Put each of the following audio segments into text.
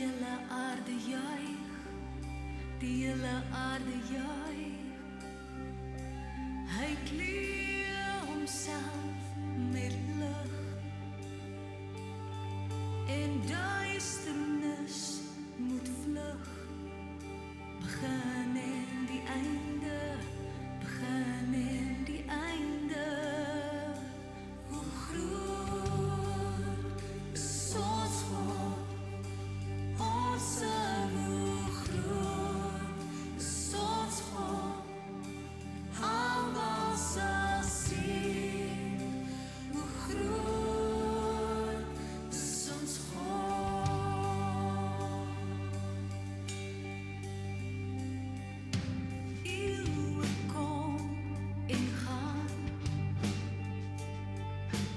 hele aarde juig, die hele aarde juig. Hy kleer homself met lig en duisternis moet vlug. Begin en die einde, begin en die einde. Hoe groot is ons God, ons hoe groot is ons God. Almal sal sien, hoe groot is ons God. Eeuwe kom en gaan,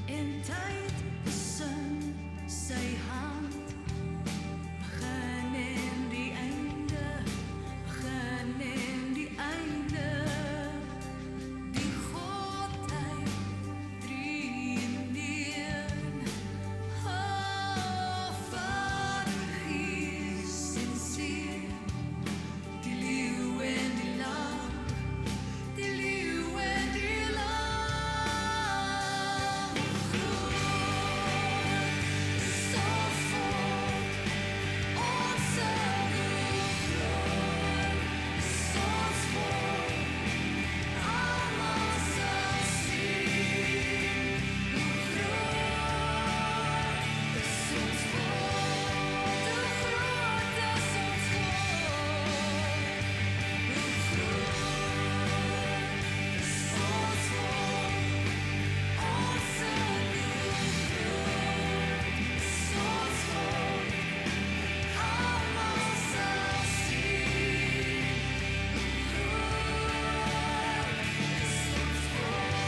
en tyd is in sy hand. Begin en die einde, begin en die einde. Die Godheid, drie in een. Vader, Gees en Seun, die leeu en die lam, die leeu en die lam. Groot is ons God, ons groot is ons God. Almal sal sien, hoe groot is ons God. Hoe groot is ons God. Hoe groot is ons God. Ons groot is ons God. Almal sal sien, hoe groot is ons God.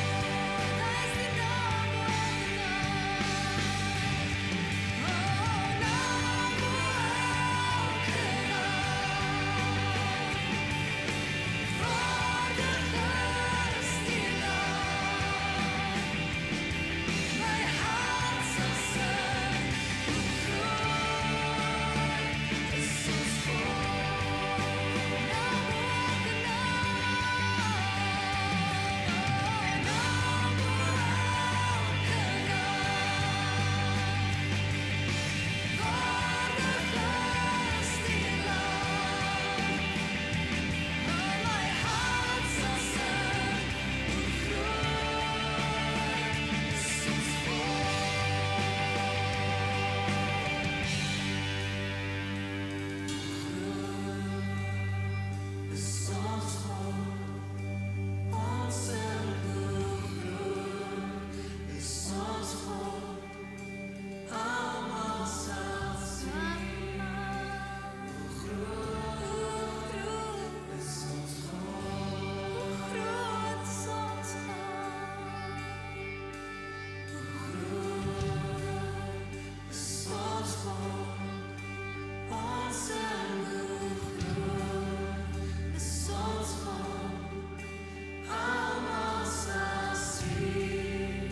Daar is die naam boven naam. O, naam bo elke naam. Vaardiger is die naam. My hart sal sing, hoe groot is ons God. Naam bo elke naam. Naam bo elke naam. Vaardiger is die naam. My hart sal sing, hoe groot is ons God. Is ons God, ons hoe groot is ons God. Almal sal sien, hoe groot is ons God. Hoe groot is ons God. Hoe groot is ons God. Ons hoe groot is ons God. Almal sal sien,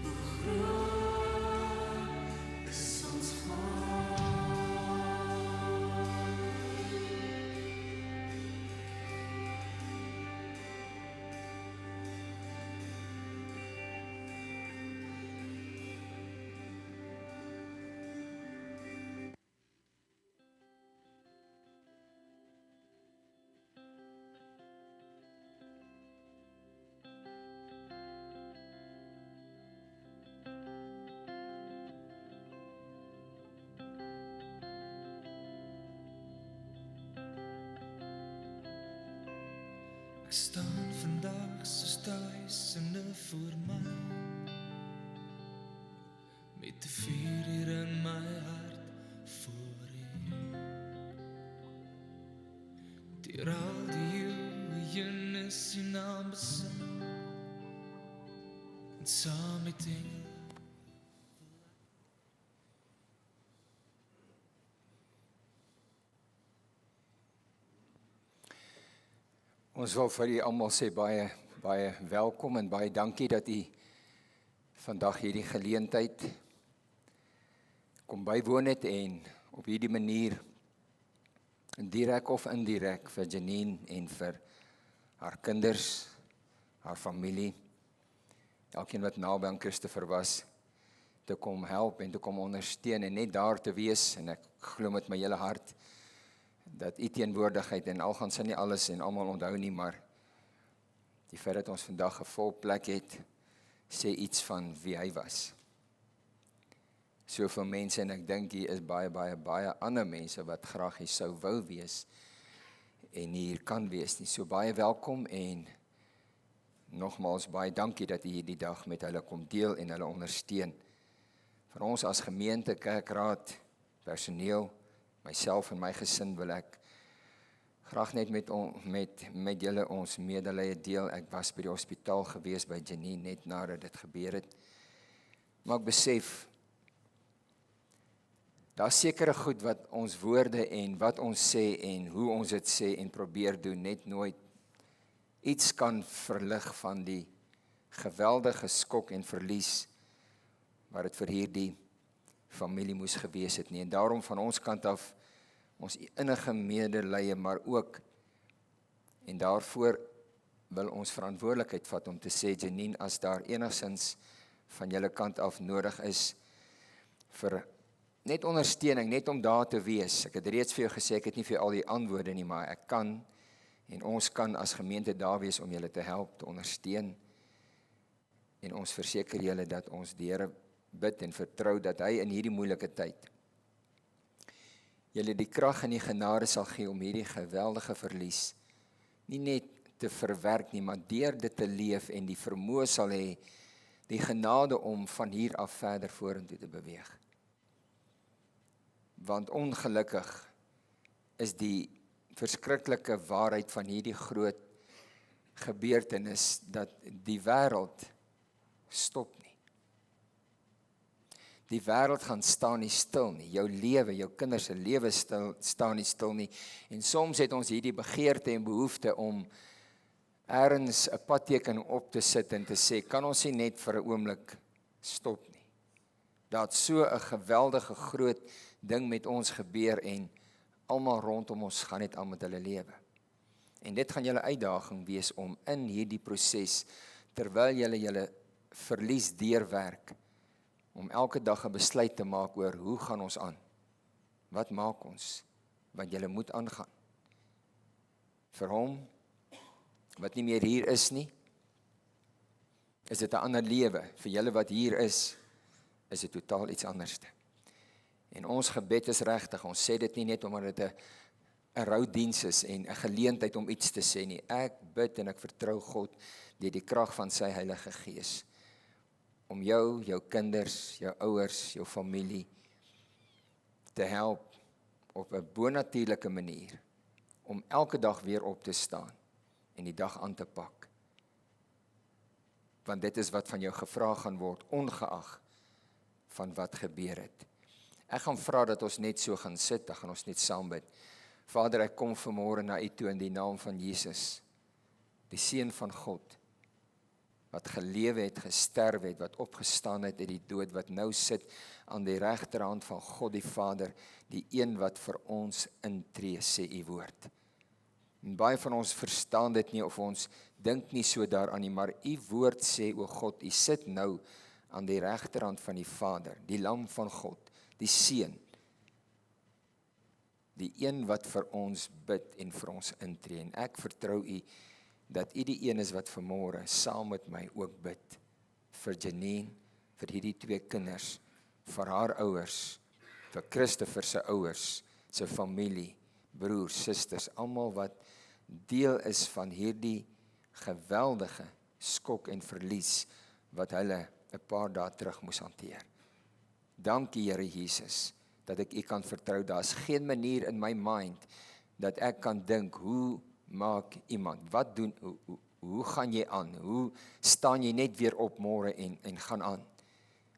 hoe groot is ons Ek staan vandag soos duisende voor my, met 'n vuur hier in my hart voor U. Deur al die eeue heen is U naam besing, en saam met engele. Ons wil vir julle almal sê baie welkom en baie dankie dat u vandag hierdie geleentheid kom bywoon het en op hierdie manier, direk of indirek, vir Janine en vir haar kinders, haar familie, elkeen wat naby aan Christopher was, te kom help en te kom ondersteun en net daar te wees, en ek glo met my hele hart, dat u teenwoordigheid, en al gaan sy nie alles en almal onthou nie, maar die feit dat ons vandag 'n vol plek het, sê iets van wie hy was. Soveel mense, en ek dink hier is baie ander mense wat graag hier sou wou wees, en nie hier kan wees nie. So baie welkom, en nogmaals baie dankie dat u hierdie dag met hulle kom deel en hulle ondersteun. Vir ons as gemeente, kerkraad, personeel, myself en my gesin wil ek graag net met julle ons medelee deel. Ek was by die hospitaal gewees by Janine net nadat dit gebeur het. Maar ek besef, daar's sekere goed wat ons woorde en wat ons sê en hoe ons dit sê en probeer doen, net nooit iets kan verlig van die geweldige skok en verlies wat dit vir hierdie familie moes gewees het nie. En daarom van ons kant af, ons innige medelee, maar ook, en daarvoor wil ons verantwoordelikheid vat om te sê, Janine, as daar enigstens van julle kant af nodig is vir net ondersteuning, net om daar te wees. Ek het reeds vir jou gesê, ek het nie vir al die antwoorde nie, maar ek kan, en ons kan as gemeente daar wees om julle te help, te ondersteun. En ons verseker julle dat ons die Here bid en vertrou dat hy in hierdie moeilike tyd julle die krag en die genade sal gee om hierdie geweldige verlies nie net te verwerk nie, maar deur dit te leef en die vermoë sal hê, die genade om van hier af verder vorentoe te beweeg. Want ongelukkig is die verskriklike waarheid van hierdie groot gebeurtenis dat die wêreld stop nie. Die wêreld gaan staan nie stil nie. Jou lewe, jou kinders se lewe staan nie stil nie. En soms het ons hierdie begeerte en behoefte om ergens 'n padteken op te sit en te sê, kan ons nie net vir 'n oomblik stop nie. Daar't so 'n geweldige groot ding met ons gebeur en almal rondom ons gaan net aan met hulle lewe. En dit gaan julle uitdaging wees om in hierdie proses, terwyl julle verlies deurwerk, om elke dag 'n besluit te maak oor hoe gaan ons aan? Wat maak ons? Want julle moet aangaan. Vir hom, wat nie meer hier is nie, is dit 'n ander lewe. Vir julle wat hier is dit totaal iets anderste. En ons gebed is regtig, ons sê dit nie net omdat dit 'n roudiens is en 'n geleentheid om iets te sê nie. Ek bid en ek vertrou God deur die krag van sy Heilige Gees om jou kinders, jou ouers, jou familie te help op 'n bonatuurlike manier om elke dag weer op te staan en die dag aan te pak. Want dit is wat van jou gevra gaan word, ongeag van wat gebeur het. Ek gaan vra dat ons net so gaan sit, dan gaan ons net saam bid. Vader, ek kom vanmôre na U toe in die naam van Jesus, die Seun van God, wat gelewe het, gesterf het, wat opgestaan het uit die dood, wat nou sit aan die regterhand van God die Vader, die een wat vir ons intree, sê U woord. En baie van ons verstaan dit nie, of ons dink nie so daaraan nie, maar U woord sê, o God, U sit nou aan die regterhand van die Vader, die Lam van God, die Seun, die een wat vir ons bid en vir ons intree. En ek vertrou U dat U die een is wat vanmôre saam met my ook bid vir Janine, vir hierdie 2 kinders, vir haar ouers, vir Christopher se ouers, sy familie, broers, susters, almal wat deel is van hierdie geweldige skok en verlies wat hulle 'n paar dae terug moes hanteer. Dankie Here Jesus, dat ek U kan vertrou. Daar's geen manier in my mind dat ek kan dink, hoe maak iemand, wat doen, hoe gaan jy aan, hoe staan jy net weer op môre en gaan aan,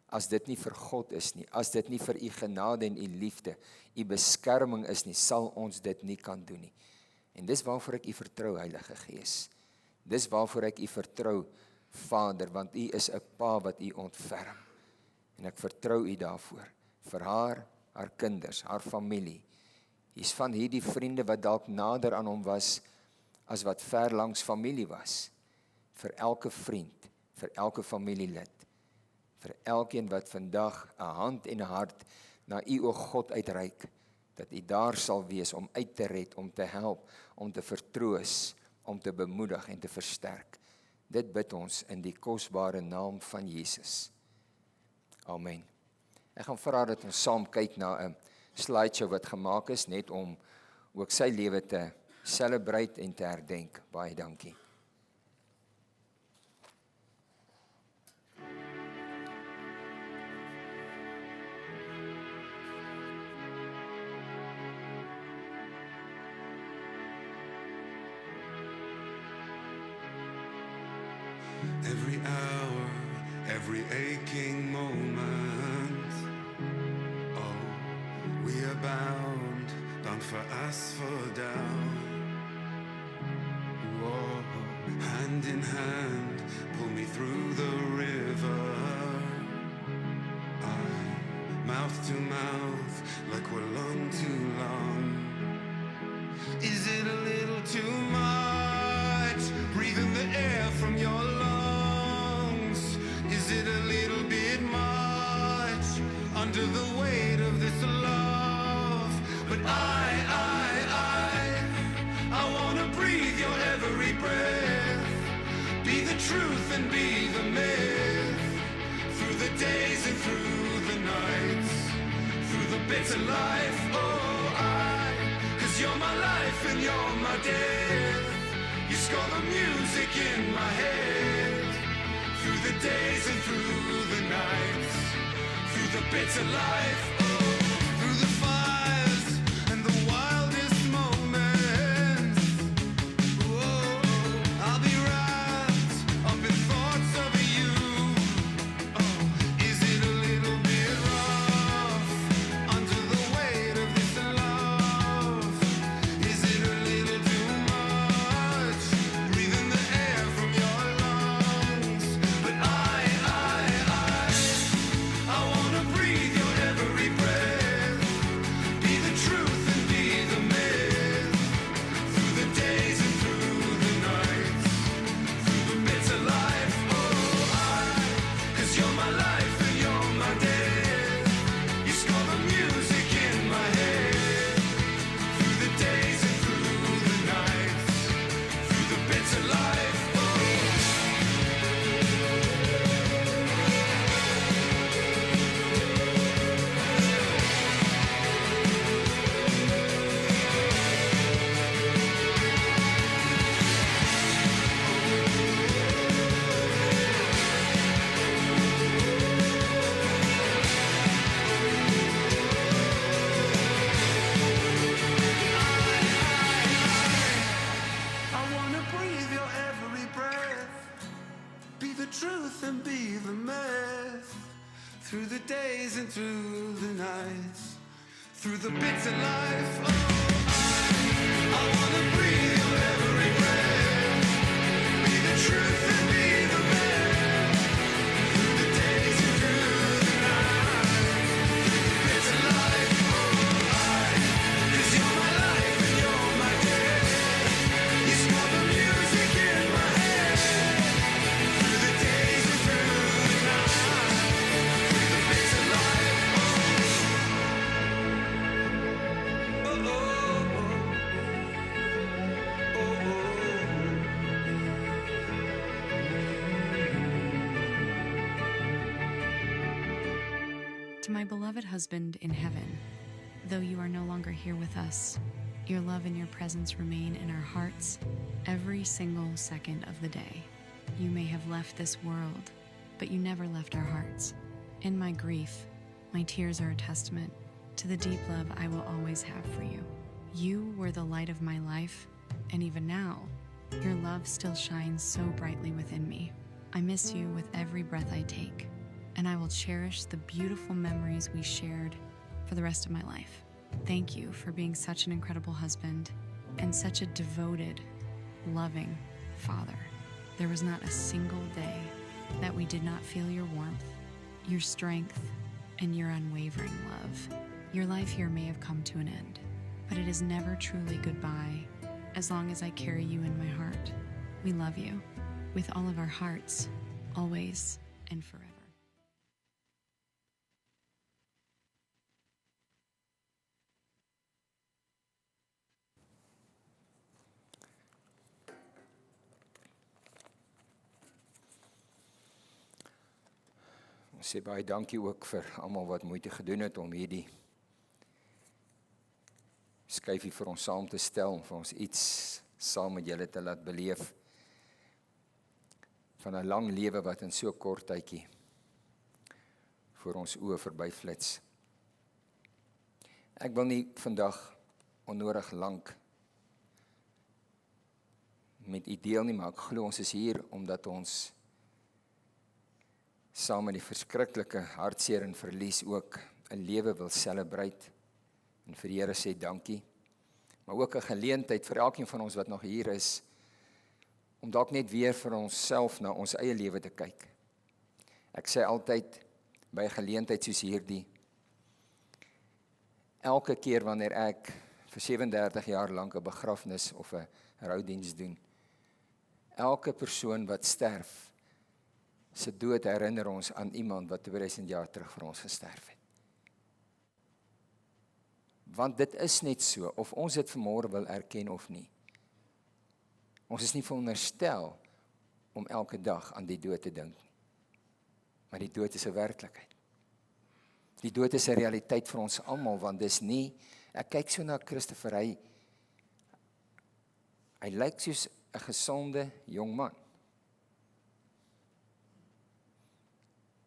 as dit nie vir God is nie, as dit nie vir U genade en U liefde, U beskerming is nie, sal ons dit nie kan doen nie. En dis waarvoor ek U vertrou, Heilige Gees. Dis waarvoor ek U vertrou, Vader, want U is 'n Pa wat U ontferm. En ek vertrou U daarvoor, vir haar, haar kinders, haar familie. Hier's van hierdie vriende wat dalk nader aan hom was as wat ver langs familie was. Vir elke vriend, vir elke familielid, vir elkeen wat vandag 'n hand en 'n hart na U, o God, uitreik, dat U daar sal wees om uit te red, om te help, om te vertroos, om te bemoedig en te versterk. Dit bid ons in die kosbare naam van Jesus. Amen. Ek gaan vra dat ons saam kyk na 'n slideshow wat gemaak is, net om ook sy lewe te celebrate en te herdenk. Baie dankie. Every hour, every aching moment. Oh, we are bound for us fall down. Whoa, hand in hand, pull me through the river. Mouth to mouth, like we're long too long. Is it a little too much? Breathing the air from your lungs. Is it a little bit much? Under the weight of this love. But I wanna breathe your every breath. Be the truth and be the myth. Through the days and through the nights. Through the bitter life, oh cause you're my life and you're my death. You score the music in my head. Through the days and through the nights. Through the bitter life, oh, through the fires and the wildest moments. Oh, I'll be wrapped up in thoughts of you. Oh, is it a little bit rough under the weight of this love? Is it a little too much? Breathing the air from your lungs. But I wanna breathe your every breath. Be the truth and be the myth. Through the days and through the nights. Through the bitter life, oh cause you're my life and you're my death. You score the music in my head. Through the days and through the nights. Through the bitter life, I wanna breathe your every breath. Be the truth and be the myth. Through the days and through the nights. Through the bitter life, oh, I wanna breathe your every breath. Be the truth and be the myth. Through the days and through the nights. Through the bitter life, oh, cause you're my life and you're my death. You score the music in my head. Through the days and through the night. Through the bitter life, To my beloved husband in heaven, though you are no longer here with us, your love and your presence remain in our hearts every single second of the day. You may have left this world, but you never left our hearts. In my grief, my tears are a testament to the deep love I will always have for you. You were the light of my life, and even now, your love still shines so brightly within me. I miss you with every breath I take, and I will cherish the beautiful memories we shared for the rest of my life. Thank you for being such an incredible husband and such a devoted, loving father. There was not a single day that we did not feel your warmth, your strength, and your unwavering love. Your life here may have come to an end, but it is never truly goodbye as long as I carry you in my heart. We love you with all of our hearts, always and forever. Ons sê baie dankie ook vir almal wat moeite gedoen het om hierdie skyfie vir ons saam te stel, om vir ons iets saam met julle te laat beleef van 'n lang lewe wat in so kort tydjie voor ons oë verbyflits. Ek wil nie vandag onnodig lank met u deel nie, maar ek glo ons is hier omdat ons saam met die verskriklike hartseer en verlies ook 'n lewe wil celebrate en vir die Here sê dankie, maar ook 'n geleentheid vir elkeen van ons wat nog hier is, om dalk net weer vir onsself na ons eie lewe te kyk. Ek sê altyd by 'n geleentheid soos hierdie, elke keer wanneer ek vir 37 jaar lank 'n begrafnis of 'n roudiens doen, elke persoon wat sterf, se dood herinner ons aan iemand wat 2000 jaar terug vir ons gesterf het. Want dit is net so, of ons dit vanmôre wil erken of nie. Ons is nie veronderstel om elke dag aan die dood te dink nie. Maar die dood is 'n werklikheid. Die dood is 'n realiteit vir ons almal, want dis nie, ek kyk so na Christopher, hy lyk soos 'n gesonde jong man.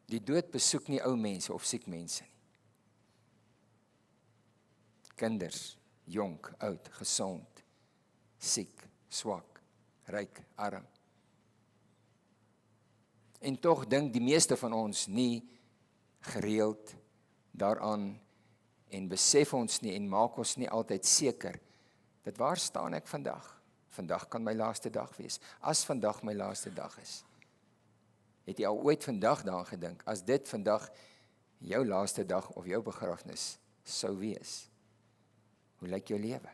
Die dood besoek nie ou mense of siek mense nie. Kinders, jonk, oud, gesond, siek, swak, ryk, arm. En tog dink die meeste van ons nie gereeld daaraan en besef ons nie en maak ons nie altyd seker dat waar staan ek vandag? Vandag kan my laaste dag wees. As vandag my laaste dag is. Het jy al ooit vandag daaraan gedink, as dit vandag jou laaste dag of jou begrafnis sou wees? Hoe lyk jou lewe?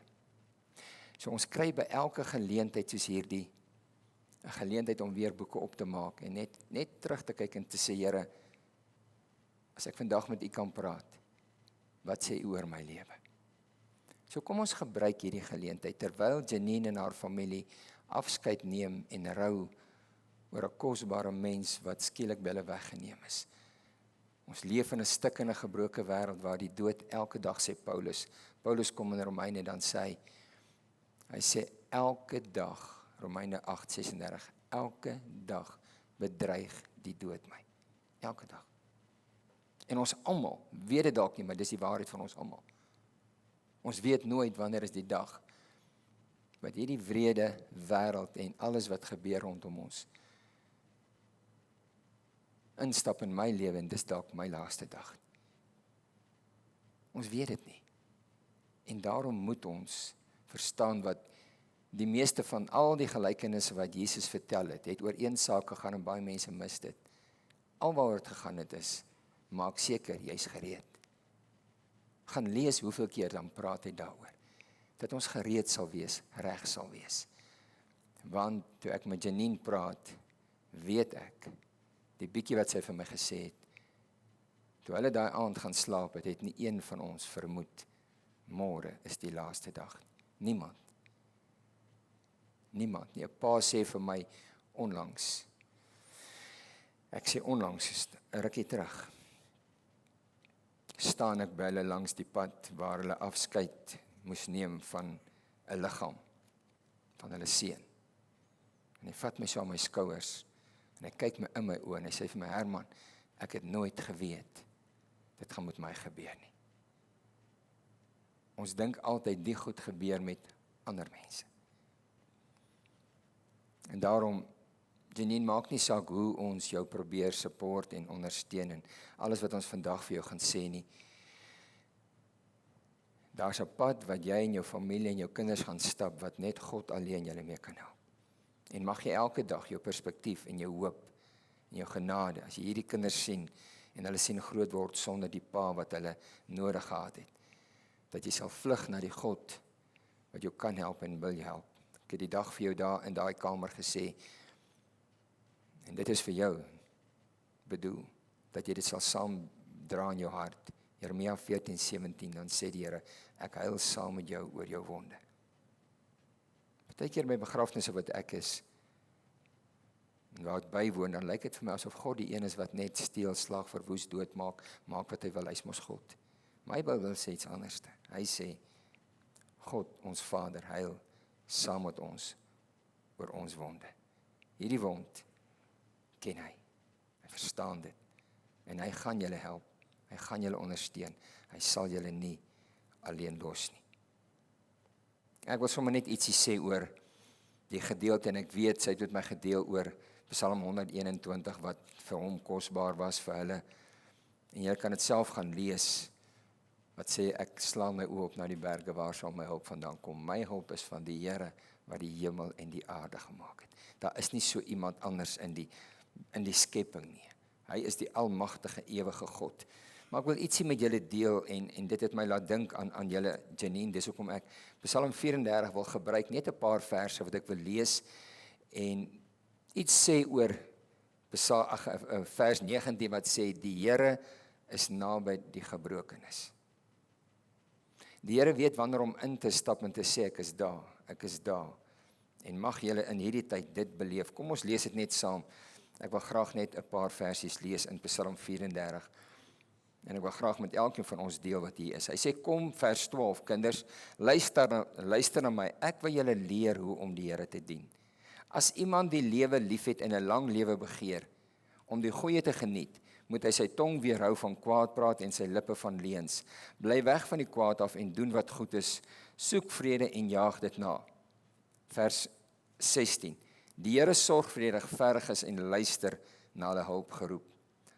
So ons kry by elke geleentheid soos hierdie 'n geleentheid om weer boeke op te maak en net terug te kyk en te sê, Here, as ek vandag met U kan praat, wat sê U oor my lewe? So kom ons gebruik hierdie geleentheid terwyl Janine en haar familie afskeid neem en rou oor 'n kosbare mens wat skielik by hulle weggeneem is. Ons leef in 'n stikkende gebroke wêreld waar die dood elke dag, sê Paulus. Paulus kom in Romeine dan sê hy sê elke dag, Romeine 8:36, elke dag bedreig die dood my. Elke dag. En ons almal weet dit dalk nie, maar dis die waarheid van ons almal. Ons weet nooit wanneer is die dag wat hierdie wrede wêreld en alles wat gebeur rondom ons instap in my lewe en dis dalk my laaste dag. Ons weet dit nie. En daarom moet ons verstaan wat die meeste van al die gelykenisse wat Jesus vertel het oor een saak gegaan en baie mense mis dit. Alwaaroor dit gegaan het is, maak seker jy's gereed. Gaan lees hoeveel keer dan praat hy daaroor. Dat ons gereed sal wees, reg sal wees. Want toe ek met Janine praat, weet ek, die bietjie wat sy vir my gesê het, toe hulle daai aand gaan slaap het nie een van ons vermoed, môre is die laaste dag. Niemand. Niemand nie. 'n Pa sê vir my onlangs, ek sê onlangs, 'n rukkie terug, staan ek by hulle langs die pad waar hulle afskeid moes neem van 'n liggaam, van hulle seun. En hy vat my so aan my skouers, en hy kyk my in my oë, en hy sê vir my, Herman, ek het nooit geweet, dit gaan met my gebeur nie. Ons dink altyd die goed gebeur met ander mense. En daarom, Janine, maak nie saak hoe ons jou probeer support en ondersteun en alles wat ons vandag vir jou gaan sê nie. Daar's 'n pad wat jy en jou familie en jou kinders gaan stap wat net God alleen julle mee kan help. En mag jy elke dag jou perspektief en jou hoop en jou genade, as jy hierdie kinders sien en hulle sien groot word sonder die pa wat hulle nodig gehad het, dat jy sal vlug na die God wat jou kan help en wil jou help. Ek het die dag vir jou daar in daai kamer gesê, en dit is vir jou bedoel, dat jy dit sal saam dra in jou hart. Jeremia 14:17, dan sê die Here, ek huil saam met jou oor jou wonde. Partykeer by begrafnisse wat ek is, en waar ek bywoon, dan lyk dit vir my asof God die een is wat net steel, slag, verwoes, doodmaak, maak wat hy wil, hy's mos God. My Bybel sê iets anders. Hy sê, God, ons Vader, huil saam met ons oor ons wonde. Hierdie wond ken hy. Hy verstaan dit. En hy gaan julle help. Hy gaan julle ondersteun. Hy sal julle nie alleen los nie. Ek wil sommer net ietsie sê oor die gedeelte, en ek weet, sy het met my gedeel oor Psalm 121, wat vir hom kosbaar was vir hulle. En jy kan dit self gaan lees, wat sê, ek slaan my oë op na die berge, waar sal my hulp vandaan kom? My hulp is van die Here, wat die hemel en die aarde gemaak het. Daar is nie so iemand anders in die skepping nie. Hy is die almagtige, ewige God. Maar ek wil ietsie met julle deel, en dit het my laat dink aan julle, Janine, dis hoekom ek Psalm 34 wil gebruik, net 'n paar verse wat ek wil lees, en iets sê oor vers 19, wat sê, die Here is naby die gebrokenes. Die Here weet wanneer om in te stap en te sê, ek is daar, en mag julle in hierdie tyd dit beleef. Kom ons lees dit net saam. Ek wil graag net 'n paar versies lees in Psalm 34, en ek wil graag met elkeen van ons deel wat hier is. Hy sê, kom, vers 12, kinders, luister na my, ek wil julle leer hoe om die Here te dien. As iemand die lewe liefhet en 'n lang lewe begeer, om die goeie te geniet, moet hy sy tong weerhou van kwaad praat en sy lippe van leuns. Bly weg van die kwaad af en doen wat goed is. Soek vrede en jaag dit na. Vers 16. Die Here sorg vir die regverdiges en luister na hulle hulpgeroep.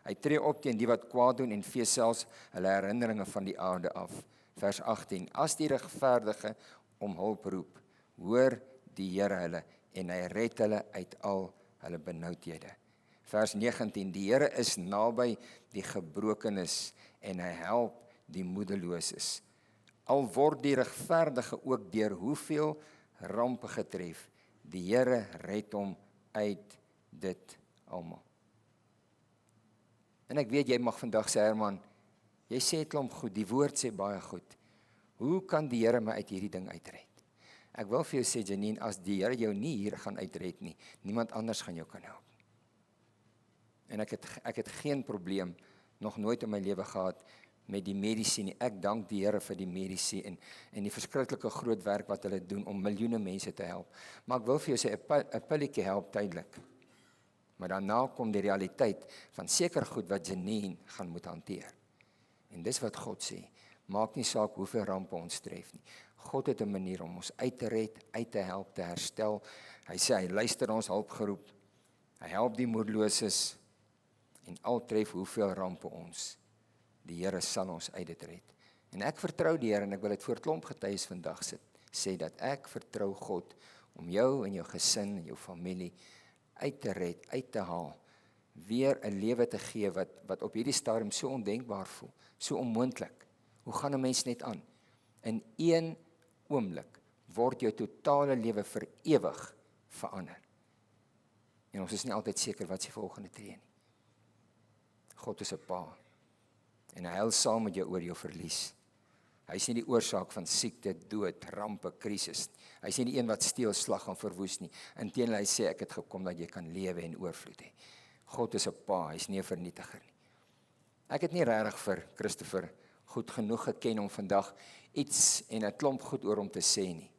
Hy tree op teen die wat kwaad doen en vee selfs hulle herinneringe van die aarde af. Vers 18. As die regverdige om hulp roep, hoor die Here hulle en hy red hulle uit al hulle benoudhede. Vers 19, die Here is naby die gebrokenes en hy help die moedeloses. Al word die regverdige ook deur hoeveel rampe getref, die Here red hom uit dit almal. En ek weet jy mag vandag sê, Herman, jy sê 'n klomp goed, die woord sê baie goed. Hoe kan die Here my uit hierdie ding uitred? Ek wil vir jou sê, Janine, as die Here jou nie hier gaan uitred nie, niemand anders gaan jou kan help. En ek het geen probleem, nog nooit in my lewe gehad, met die mediese nie. Ek dank die Here vir die mediese en die verskriklike groot werk wat hulle doen om miljoene mense te help. Maar ek wil vir jou sê, 'n pilletjie help tydelik. Maar daarna kom die realiteit van seker goed wat Janine gaan moet hanteer. En dis wat God sê, maak nie saak hoeveel rampe ons tref nie. God het 'n manier om ons uit te red, uit te help, te herstel. Hy sê, hy luister ons hulpgeroep, hy help die moedeloses, en al tref hoeveel rampe ons, die Here sal ons uit dit red. En ek vertrou die Here, en ek wil dit voor klomp getuies vandag sê dat ek vertrou God om jou en jou gesin en jou familie uit te red, uit te haal, weer 'n lewe te gee wat op hierdie stadium so ondenkbaar voel, so onmoontlik. Hoe gaan 'n mens net aan? In een oomblik word jou totale lewe vir ewig verander. En ons is nie altyd seker wat se volgende tree nie. God is 'n pa, en hy huil saam met jou oor jou verlies. Hy is nie die oorsaak van siekte, dood, rampe, krisis. Hy is nie die een wat steel, slag en verwoes nie. Inteendeel, hy sê, ek het gekom dat jy kan lewe en oorvloed hê. God is 'n pa, hy is nie 'n vernietiger nie. Ek het nie regtig vir Christopher goed genoeg geken om vandag iets en 'n klomp goed oor hom te sê nie.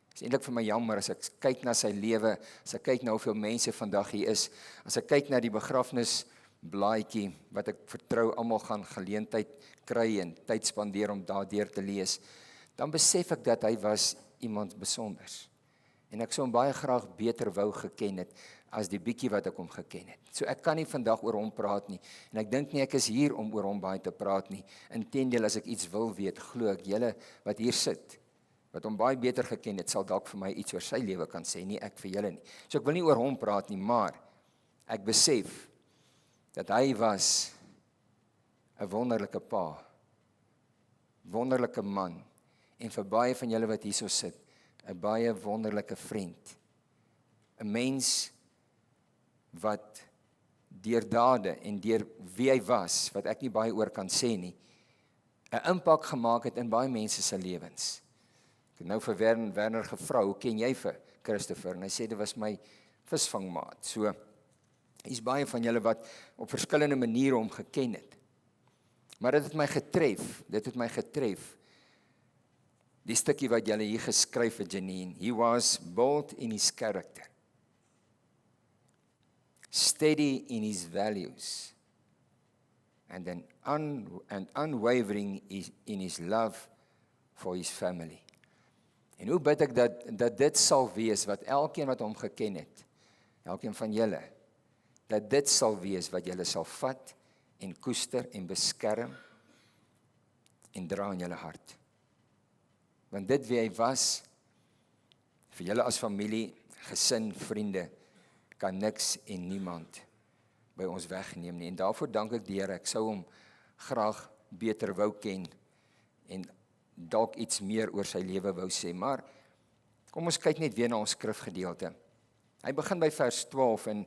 Dit is eintlik vir my jammer as ek kyk na sy lewe, as ek kyk na hoeveel mense vandag hier is, as ek kyk na die begrafnisblaadjie wat ek vertrou almal gaan geleentheid kry en tyd spandeer om daardeur te lees, dan besef ek dat hy was iemand besonders. En ek sou hom baie graag beter wou geken het as die bietjie wat ek hom geken het. So ek kan nie vandag oor hom praat nie, en ek dink nie ek is hier om oor hom baie te praat nie. Inteendeel, as ek iets wil weet, glo ek julle wat hier sit, wat hom baie beter geken het, sal dalk vir my iets oor sy lewe kan sê, nie ek vir julle nie. So ek wil nie oor hom praat nie, maar ek besef dat hy was 'n wonderlike pa, wonderlike man, en vir baie van julle wat hierso sit, 'n baie wonderlike vriend. 'n Mens wat deur dade en deur wie hy was, wat ek nie baie oor kan sê nie, 'n impak gemaak het in baie mense se lewens. Ek het nou vir Werner gevra, hoe ken jy vir Christopher? En hy sê, dit was my visvangmaat. So, hier's baie van julle wat op verskillende maniere hom geken het. Maar dit het my getref, die stukkie wat julle hier geskryf het, Janine. He was bold in his character, steady in his values, and unwavering in his love for his family. En hoe bid ek dat dit sal wees wat elkeen wat hom geken het, elkeen van julle, dat dit sal wees wat julle sal vat en koester en beskerm en dra in julle hart. Want dit wie hy was, vir julle as familie, gesin, vriende, kan niks en niemand by ons wegneem nie. En daarvoor dank ek die Here. Ek sou hom graag beter wou ken en dalk iets meer oor sy lewe wou sê. Maar kom ons kyk net weer na ons skrifgedeelte. Hy begin by vers 12 en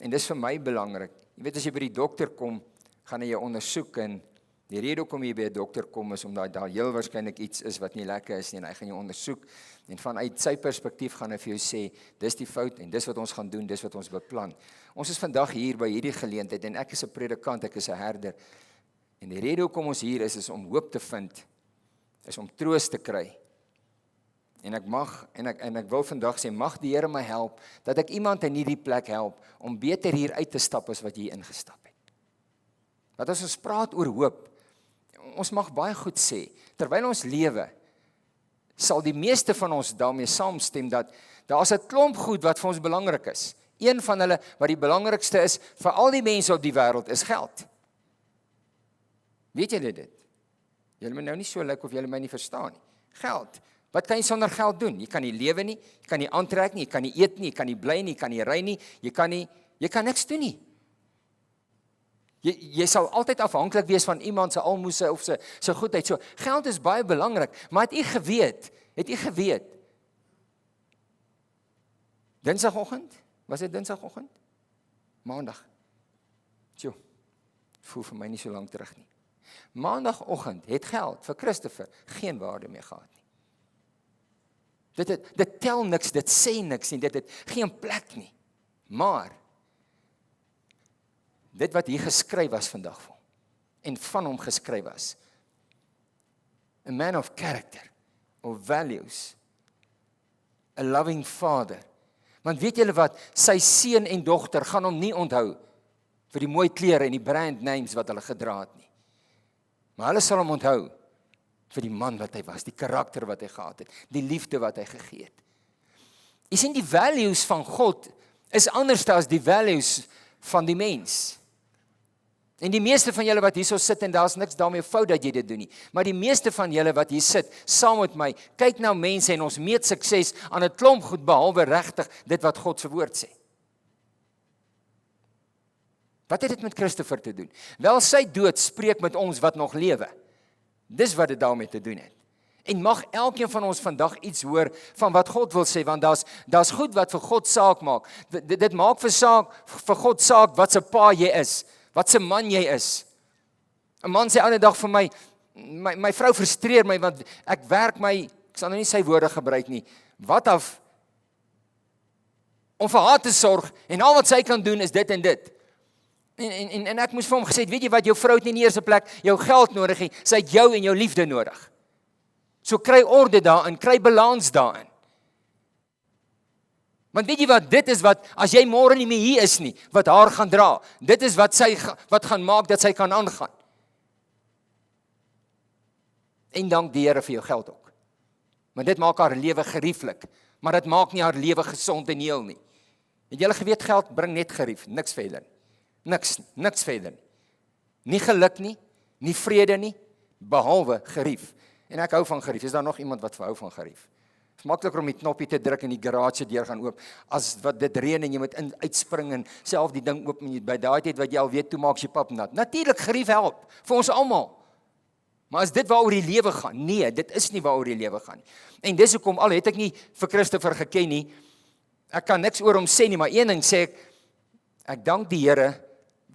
dis vir my belangrik. Jy weet, as jy by die dokter kom, gaan hy jou ondersoek en die rede hoekom jy by 'n dokter kom is omdat daar heel waarskynlik iets is wat nie lekker is nie en hy gaan jou ondersoek en vanuit sy perspektief gaan hy vir jou sê, dis die fout en dis wat ons gaan doen, dis wat ons beplan. Ons is vandag hier by hierdie geleentheid en ek is 'n predikant, ek is 'n herder. En die rede hoekom ons hier is om hoop te vind, is om troost te kry. En ek wil vandag sê, mag die Here my help, dat ek iemand in hierdie plek help, om beter hier uit te stap as wat jy ingestap het. Want as ons praat oor hoop, ons mag baie goed sê, terwyl ons lewe, sal die meeste van ons daarmee saamstem, dat daar is 'n klomp goed wat vir ons belangrik is. Een van hulle, wat die belangrikste is, vir al die mense op die wêreld, is geld. Weet julle dit? Julle moet nou nie so lyk of julle my nie verstaan nie. Geld. Wat kan jy sonder geld doen? Jy kan nie lewe nie, jy kan nie aantrek nie, jy kan nie eet nie, jy kan nie bly nie, jy kan nie ry nie, jy kan niks doen nie. Jy sal altyd afhanklik wees van iemand se almoese of sy goedheid. So, geld is baie belangrik, maar het u geweet, Dinsdagoggend? Was dit Dinsdagoggend? Maandag. Tjoe, voel vir my nie so lank terug nie. Maandagoggend het geld vir Christopher geen waarde meer gehad nie. Dit tel niks, dit sê niks nie, dit het geen plek nie. Maar dit wat hier geskryf was vandag vir hom, en van hom geskryf was, a man of character, of values, a loving father. Want weet julle wat, sy seun en dogter gaan hom nie onthou vir die mooi klere en die brand names wat hulle gedra het nie. Maar hulle sal hom onthou vir die man wat hy was, die karakter wat hy gehad het, die liefde wat hy gegee het. Jy sien, die values van God is anders as die values van die mens. En die meeste van julle wat hierso sit, en daar's niks daarmee fout dat jy dit doen nie, maar die meeste van julle wat hier sit, saam met my, kyk na mense en ons meet sukses aan 'n klomp goed, behalwe regtig dit wat God se woord sê. Wat het dit met Christopher te doen? Wel, sy dood spreek met ons wat nog lewe. Dis wat dit daarmee te doen het. En mag elkeen van ons vandag iets hoor van wat God wil sê, want daar's goed wat vir God saak maak. Dit maak vir God saak wat se pa jy is, wat se man jy is. 'n Man sê ander dag vir my vrou frustreer my, want ek werk ek sal nou nie sy woorde gebruik nie, wat af, om vir haar te sorg, en al wat sy kan doen is dit en dit. En ek moes vir hom gesê, weet jy wat, jou vrou het nie in die eerste plek jou geld nodig nie, sy het jou en jou liefde nodig. So kry orde daarin, kry balans daarin. Want weet jy wat, dit is wat, as jy môre nie meer hier is nie, wat haar gaan dra. Dit is wat gaan maak dat sy kan aangaan. En dank die Here vir jou geld ook. Maar dit maak haar lewe gerieflik, maar dit maak nie haar lewe gesond en heel nie. Het julle geweet, geld bring net gerief, niks verder. Niks verder nie. Nie geluk nie, nie vrede nie, behalwe gerief. En ek hou van gerief. Is daar nog iemand wat hou van gerief? Het is makliker om die knoppie te druk en die garage deur gaan oop, as wat dit reën en jy moet uitspring en self die ding oop en jy by daai tyd wat jy al weet, toe maak jy pap nat. Natuurlik, gerief help, vir ons almal. Maar as dit waaroor die lewe gaan? Nee, dit is nie waaroor die lewe gaan nie. En dis hoekom al het ek nie vir Christopher geken nie, ek kan niks oor hom sê nie, maar een ding sê ek dank die Here,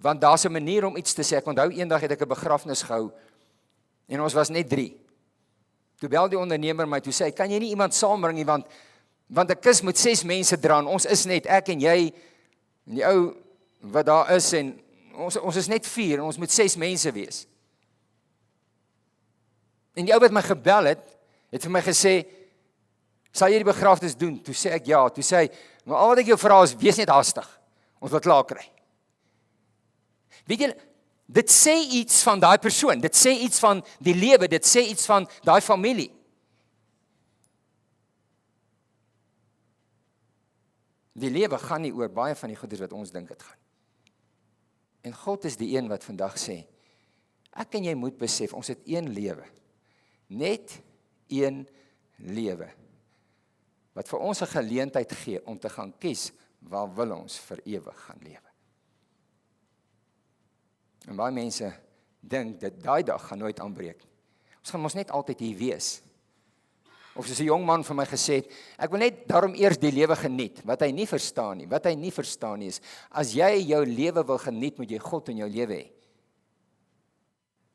want daar's 'n manier om iets te sê. Ek onthou eendag het ek 'n begrafnis gehou, en ons was net 3. Toe bel die ondernemer my, toe sê hy, kan jy nie iemand saambring nie, want 'n kus moet 6 mense dra, en ons is net, ek en jy, en die ou wat daar is, en ons is net 4, en ons moet 6 mense wees. En die ou wat my gebel het vir my gesê, sal jy die begrafnis doen? Toe sê ek ja, toe sê hy, maar al wat ek jou vra is, wees net haastig, ons wil klaar kry. Weet jy, dit sê iets van daai persoon, dit sê iets van die lewe, dit sê iets van daai familie. Die lewe gaan nie oor baie van die goeders wat ons dink dit gaan. En God is die een wat vandag sê, ek en jy moet besef, ons het een lewe. Net een lewe. Wat vir ons 'n geleentheid gee om te gaan kies, waar wil ons vir ewig gaan lewe. En baie mense dink dat daai dag gaan nooit aanbreek. Ons gaan mos net altyd hier wees. Of soos 'n jong man vir my gesê het, ek wil net daarom eers die lewe geniet. Wat hy nie verstaan nie is, as jy jou lewe wil geniet, moet jy God in jou lewe hê.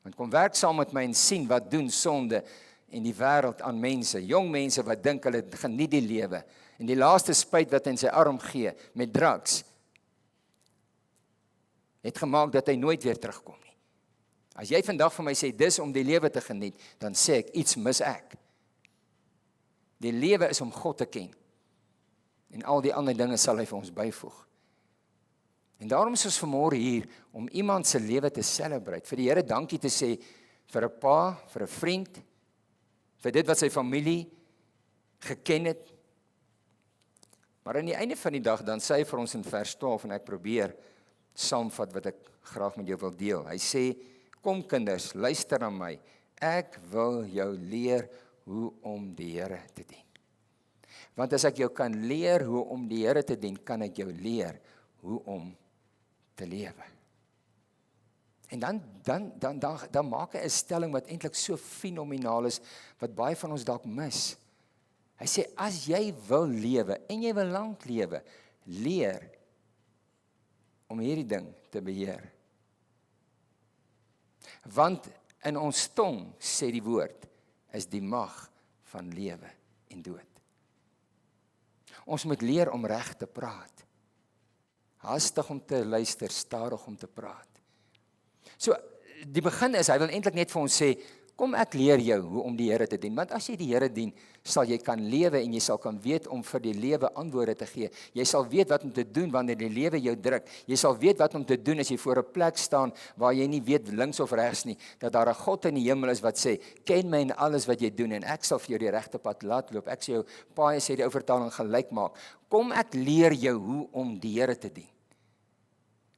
Want kom werk saam met my en sien wat doen sonde en die wêreld aan mense, jong mense wat dink hulle geniet die lewe. En die laaste spuit wat hy in sy arm gee met drugs, het gemaak dat hy nooit weer terugkom nie. As jy vandag vir my sê, dis om die lewe te geniet, dan sê ek, iets mis ek. Die lewe is om God te ken. En al die ander dinge sal hy vir ons byvoeg. En daarom is ons vanmôre hier, om iemand se lewe te celebrate, vir die Here dankie te sê, vir 'n pa, vir 'n vriend, vir dit wat sy familie geken het. Maar aan die einde van die dag, dan sê hy vir ons in vers 12, en ek probeer saamvat wat ek graag met jou wil deel. Hy sê, kom kinders, luister na my, ek wil jou leer hoe om die Here te dien. Want as ek jou kan leer hoe om die Here te dien, kan ek jou leer hoe om te lewe. En dan maak hy 'n stelling wat eintlik so fenomenaal is, wat baie van ons dalk mis. Hy sê, as jy wil lewe, en jy wil lank lewe, leer om hierdie ding te beheer. Want in ons tong, sê die woord, is die mag van lewe en dood. Ons moet leer om reg te praat. Hastig om te luister, stadig om te praat. So, die begin is, hy wil eintlik net vir ons sê, kom ek leer jou hoe om die Here te dien, want as jy die Here dien, sal jy kan lewe en jy sal kan weet om vir die lewe antwoorde te gee. Jy sal weet wat om te doen wanneer die lewe jou druk. Jy sal weet wat om te doen as jy voor 'n plek staan waar jy nie weet links of regs nie, dat daar 'n God in die hemel is wat sê, ken my in alles wat jy doen en ek sal vir jou die regte pad laat loop. Ek sê jou, paai sê die ou vertaling gelyk maak. Kom ek leer jou hoe om die Here te dien.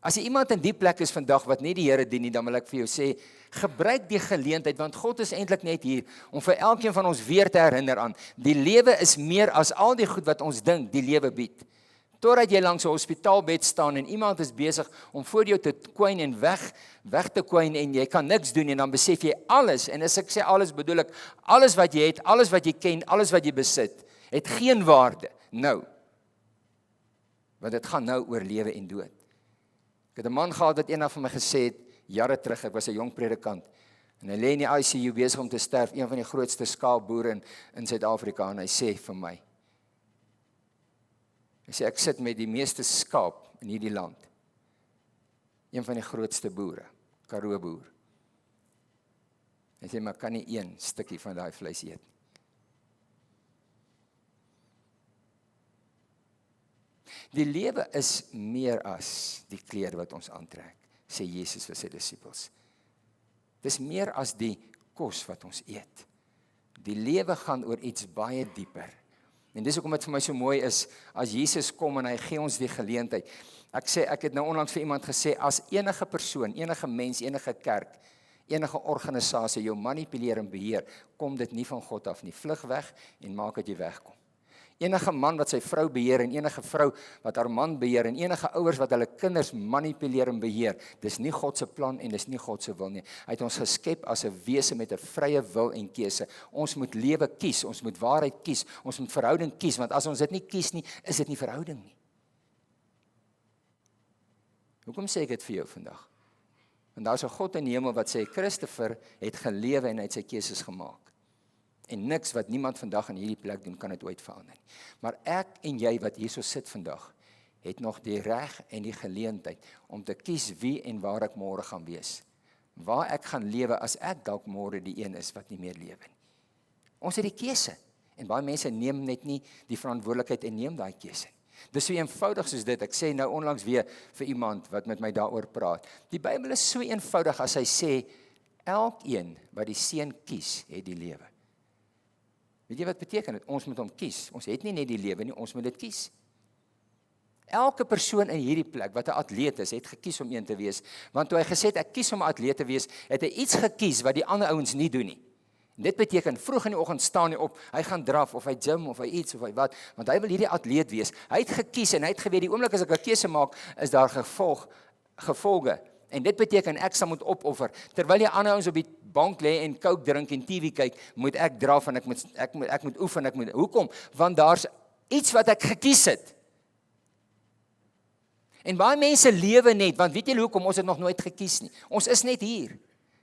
As jy iemand in die plek is vandag wat nie die Here dien nie, dan wil ek vir jou sê, gebruik die geleentheid, want God is eintlik net hier om vir elkeen van ons weer te herinner aan, die lewe is meer as al die goed wat ons dink die lewe bied. Totdat jy langs 'n hospitaalbed staan en iemand is besig om voor jou te kwyn en weg te kwyn en jy kan niks doen en dan besef jy alles, en as ek sê alles bedoel ek, alles wat jy het, alles wat jy ken, alles wat jy besit, het geen waarde nou. Want dit gaan nou oor lewe en dood. Ek het 'n man gehad wat eendag vir my gesê het, jare terug, ek was 'n jong predikant, en hy lê in die ICU besig om te sterf, een van die grootste skaapboere in Suid-Afrika, en hy sê vir my, ek sit met die meeste skaap in hierdie land, een van die grootste boere, Karoo boer. Hy sê, maar kan nie een stukkie van daai vleis eet. Die lewe is meer as die klere wat ons aantrek, sê Jesus vir sy disippels. Dis meer as die kos wat ons eet. Die lewe gaan oor iets baie dieper. En dis hoekom dit vir my so mooi is, as Jesus kom en hy gee ons die geleentheid. Ek het nou onlangs vir iemand gesê, as enige persoon, enige mens, enige kerk, enige organisasie jou manipuleer en beheer, kom dit nie van God af nie. Vlug weg en maak dat jy wegkom. Enige man wat sy vrou beheer en enige vrou wat haar man beheer en enige ouers wat hulle kinders manipuleer en beheer, dis nie God se plan en dis nie God se wil nie. Hy het ons geskep as 'n wese met 'n vrye wil en keuse. Ons moet lewe kies, ons moet waarheid kies, ons moet verhouding kies, want as ons dit nie kies nie, is dit nie verhouding nie. Hoekom sê ek dit vir jou vandag? Want daar's 'n God in die hemel wat sê, Christopher het gelewe en hy het sy keuses gemaak. En niks wat niemand vandag in hierdie plek doen, kan dit ooit verander nie. Maar ek en jy wat hierso sit vandag, het nog die reg en die geleentheid om te kies wie en waar ek môre gaan wees. Waar ek gaan lewe as ek dalk môre die een is wat nie meer lewe nie. Ons het die keuse. En baie mense neem net nie die verantwoordelikheid en neem daai keuse nie. Dis so eenvoudig soos dit. Ek sê nou onlangs weer vir iemand wat met my daaroor praat. Die Bybel is so eenvoudig as hy sê, elkeen wat die Seun kies, het die lewe. Weet jy wat beteken dit? Ons moet hom kies. Ons het nie net die lewe nie, ons moet dit kies. Elke persoon in hierdie plek wat 'n atleet is, het gekies om een te wees. Want toe hy gesê het, ek kies om 'n atleet te wees, het hy iets gekies wat die ander ouens nie doen nie. En dit beteken, vroeg in die oggend staan hy op, hy gaan draf, of hy gym, of hy iets, of hy wat, want hy wil hierdie atleet wees. Hy het gekies en hy het geweet, die oomblik as ek 'n keuse maak, is daar gevolge. En dit beteken, ek sal moet opoffer. Terwyl die ander ouens op die bank lê en coke drink en TV kyk, moet ek draf en ek moet oefen, hoekom? Want daar's iets wat ek gekies het. En baie mense lewe net, want weet julle hoekom? Ons het nog nooit gekies nie. Ons is net hier.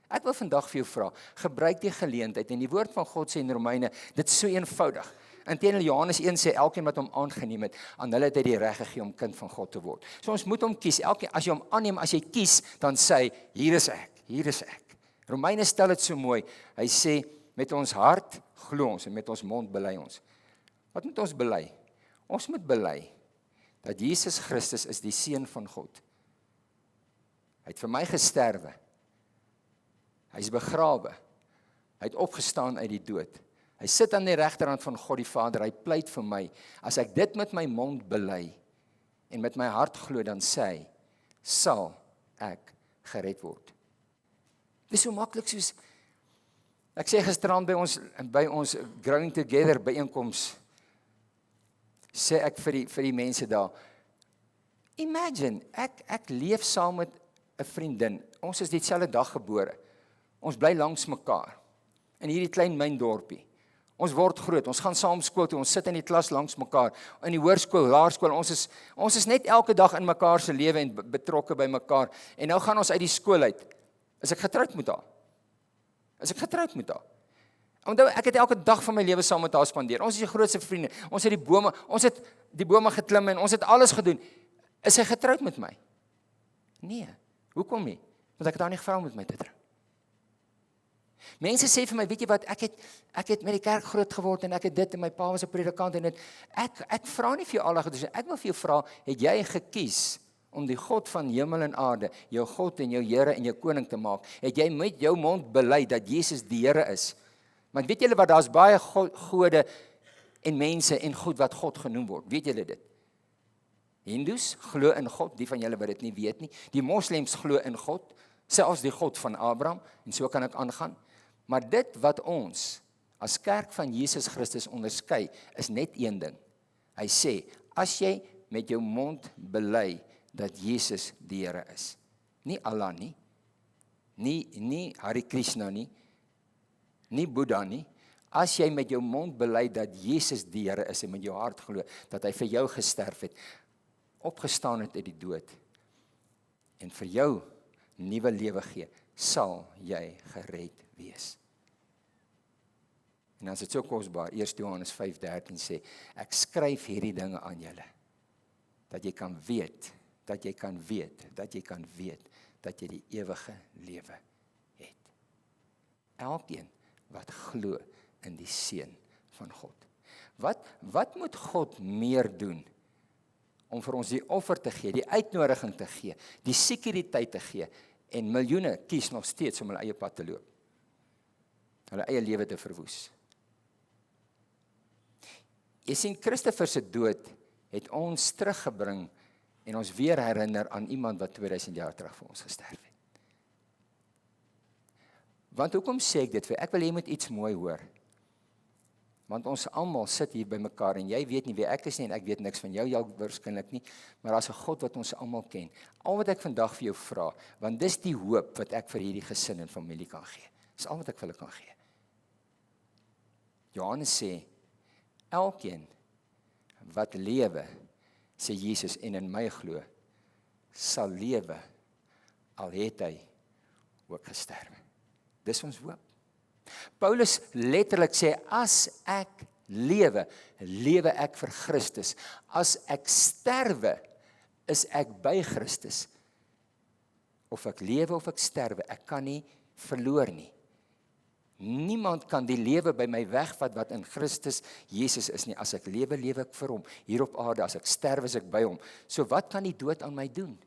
Ek wil vandag vir jou vra, gebruik die geleentheid, en die woord van God sê in Romeine, dit is so eenvoudig. Inteendeel Johannes 1 sê, elkeen wat hom aangeneem het, aan hulle het hy die reg gegee om kind van God te word. So ons moet hom kies, elkeen, as jy hom aanneem, as jy kies, dan sê hy, hier is ek. Romeine stel dit so mooi, hy sê, met ons hart glo ons, en met ons mond bely ons. Wat moet ons bely? Ons moet bely, dat Jesus Christus is die Seun van God. Hy het vir my gesterwe, hy is begrawe, hy het opgestaan uit die dood, hy sit aan die regterhand van God die Vader, hy pleit vir my, as ek dit met my mond bely, en met my hart glo, dan sê hy, sal ek gered word. Dit is so maklik soos, ek sê gisterand by ons Growing Together byeenkoms, sê ek vir die mense daar, imagine, ek leef saam met 'n vriendin, ons is dieselfde dag gebore, ons bly langs mekaar, in hierdie klein myndorpie, ons word groot, ons gaan saam skool toe, ons sit in die klas langs mekaar, in die hoërskool, laerskool, ons is net elke dag in mekaar se lewe en betrokke by mekaar, en nou gaan ons uit die skool uit, is ek getroud met haar? Onthou, ek het elke dag van my lewe saam met haar spandeer, ons is die grootste vriende, ons het die bome geklim en ons het alles gedoen, is sy getroud met my? Nee, hoekom nie? Want ek het haar nie gevra om met my te trou. Mense sê vir my, weet jy wat, ek het met die kerk groot geword en ek het dit en my pa was 'n predikant en dit. Ek vra nie vir jou al daai goed, ek wil vir jou vra, het jy gekies om die God van hemel en aarde, jou God en jou Here en jou koning te maak? Het jy met jou mond bely dat Jesus die Here is? Want weet julle wat, daar's baie gode en mense en goed wat God genoem word. Weet julle dit? Hindus glo in God, die van julle wat dit nie weet nie. Die moslems glo in God, selfs die God van Abraham, en so kan ek aangaan. Maar dit wat ons as kerk van Jesus Christus onderskei, is net een ding. Hy sê, as jy met jou mond bely dat Jesus die Here is, nie Allah nie Hare Krishna nie Boeddha nie, as jy met jou mond bely dat Jesus die Here is en met jou hart glo, dat hy vir jou gesterf het, opgestaan het uit die dood, en vir jou nuwe lewe gee, sal jy gered wees. En dan is dit so kosbaar, 1 Johannes 5:13 sê, ek skryf hierdie dinge aan julle, dat jy kan weet, dat jy die ewige lewe het. Elkeen wat glo in die Seun van God. Wat moet God meer doen om vir ons die offer te gee, die uitnodiging te gee, die sekuriteit te gee, en miljoene kies nog steeds om hulle eie pad te loop, hulle eie lewe te verwoes. Jy sien, Christopher se dood het ons teruggebring en ons weer herinner aan iemand wat 2000 jaar terug vir ons gesterf het. Want hoekom sê ek dit vir? Ek wil jy moet iets mooi hoor. Want ons almal sit hier by mekaar en jy weet nie wie ek is nie en ek weet niks van jou waarskynlik nie, maar daar's 'n God wat ons almal ken. Al wat ek vandag vir jou vra, want dis die hoop wat ek vir hierdie gesin en familie kan gee. Dis al wat ek vir hulle kan gee. Johannes sê, elkeen wat lewe, sê Jesus, en in my glo, sal lewe, al het hy ook gesterwe. Dis ons hoop. Paulus letterlik sê, as ek lewe, lewe ek vir Christus. As ek sterwe, is ek by Christus. Of ek lewe of ek sterwe, ek kan nie verloor nie. Niemand kan die lewe by my wegvat wat in Christus Jesus is nie. As ek lewe, lewe ek vir hom. Hier op aarde, as ek sterwe, is ek by hom. So wat kan die dood aan my doen?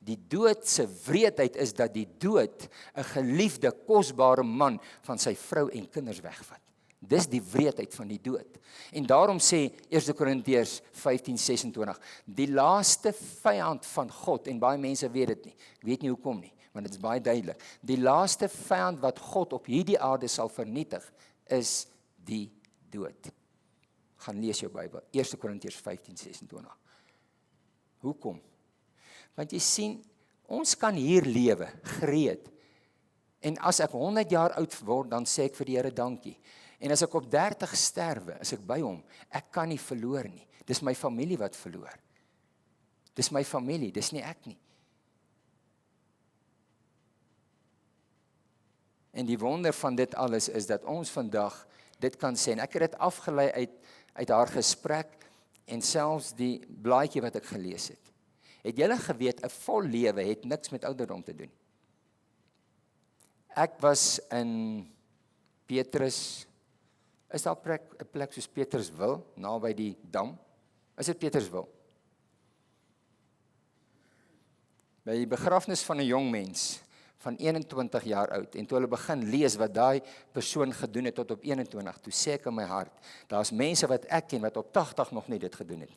Die dood se wreedheid is dat die dood 'n geliefde, kosbare man van sy vrou en kinders wegvat. Dis die wreedheid van die dood. En daarom sê 1 Korintiërs 15:26, die laaste vyand van God, en baie mense weet dit nie, weet nie hoekom nie, want dit is baie duidelik. Die laaste vyand wat God op hierdie aarde sal vernietig, is die dood. Gaan lees jou Bybel, 1 Korintiërs 15:26. Hoekom? Want jy sien, ons kan hier lewe, gereed. En as ek 100 jaar oud word, dan sê ek vir die Here dankie. En as ek op 30 sterwe, is ek by hom. Ek kan nie verloor nie. Dis my familie wat verloor. Dis my familie, dis nie ek nie. En die wonder van dit alles is dat ons vandag dit kan sê. En ek het dit afgelei uit haar gesprek en selfs die blaadjie wat ek gelees het. Het julle geweet, 'n vol lewe het niks met ouderdom te doen. Ek was in Petrus, is daar 'n plek soos Peterswil, naby die dam? Is dit Peterswil? By die begrafnis van 'n jong mens, van 21 jaar oud, en toe hulle begin lees wat daai persoon gedoen het tot op 21, toe sê ek in my hart, daar's mense wat ek ken, wat op 80 nog nie dit gedoen het.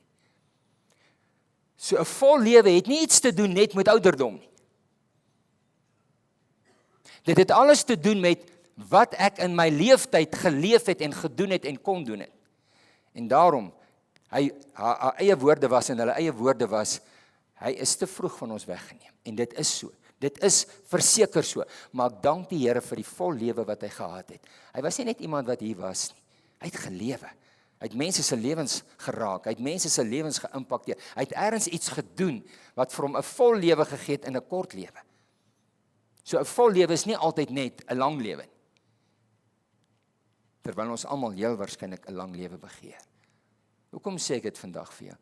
So 'n vol lewe het nie iets te doen net met ouderdom nie. Dit het alles te doen met wat ek in my leeftyd geleef het en gedoen het en kon doen het. En daarom, haar eie woorde was, en hulle eie woorde was, hy is te vroeg van ons weggeneem. En dit is so. Dit is verseker so. Maar ek dank die Here vir die vol lewe wat hy gehad het. Hy was nie net iemand wat hier was nie. Hy het gelewe. Hy het mense se lewens geraak. Hy het mense se lewens geïmpakteer. Hy het ergens iets gedoen wat vir hom 'n vol lewe gegee het in 'n kort lewe. So 'n vol lewe is nie altyd net 'n lang lewe nie. Terwyl ons almal heel waarskynlik 'n lang lewe begeer. Hoekom sê ek dit vandag vir jou?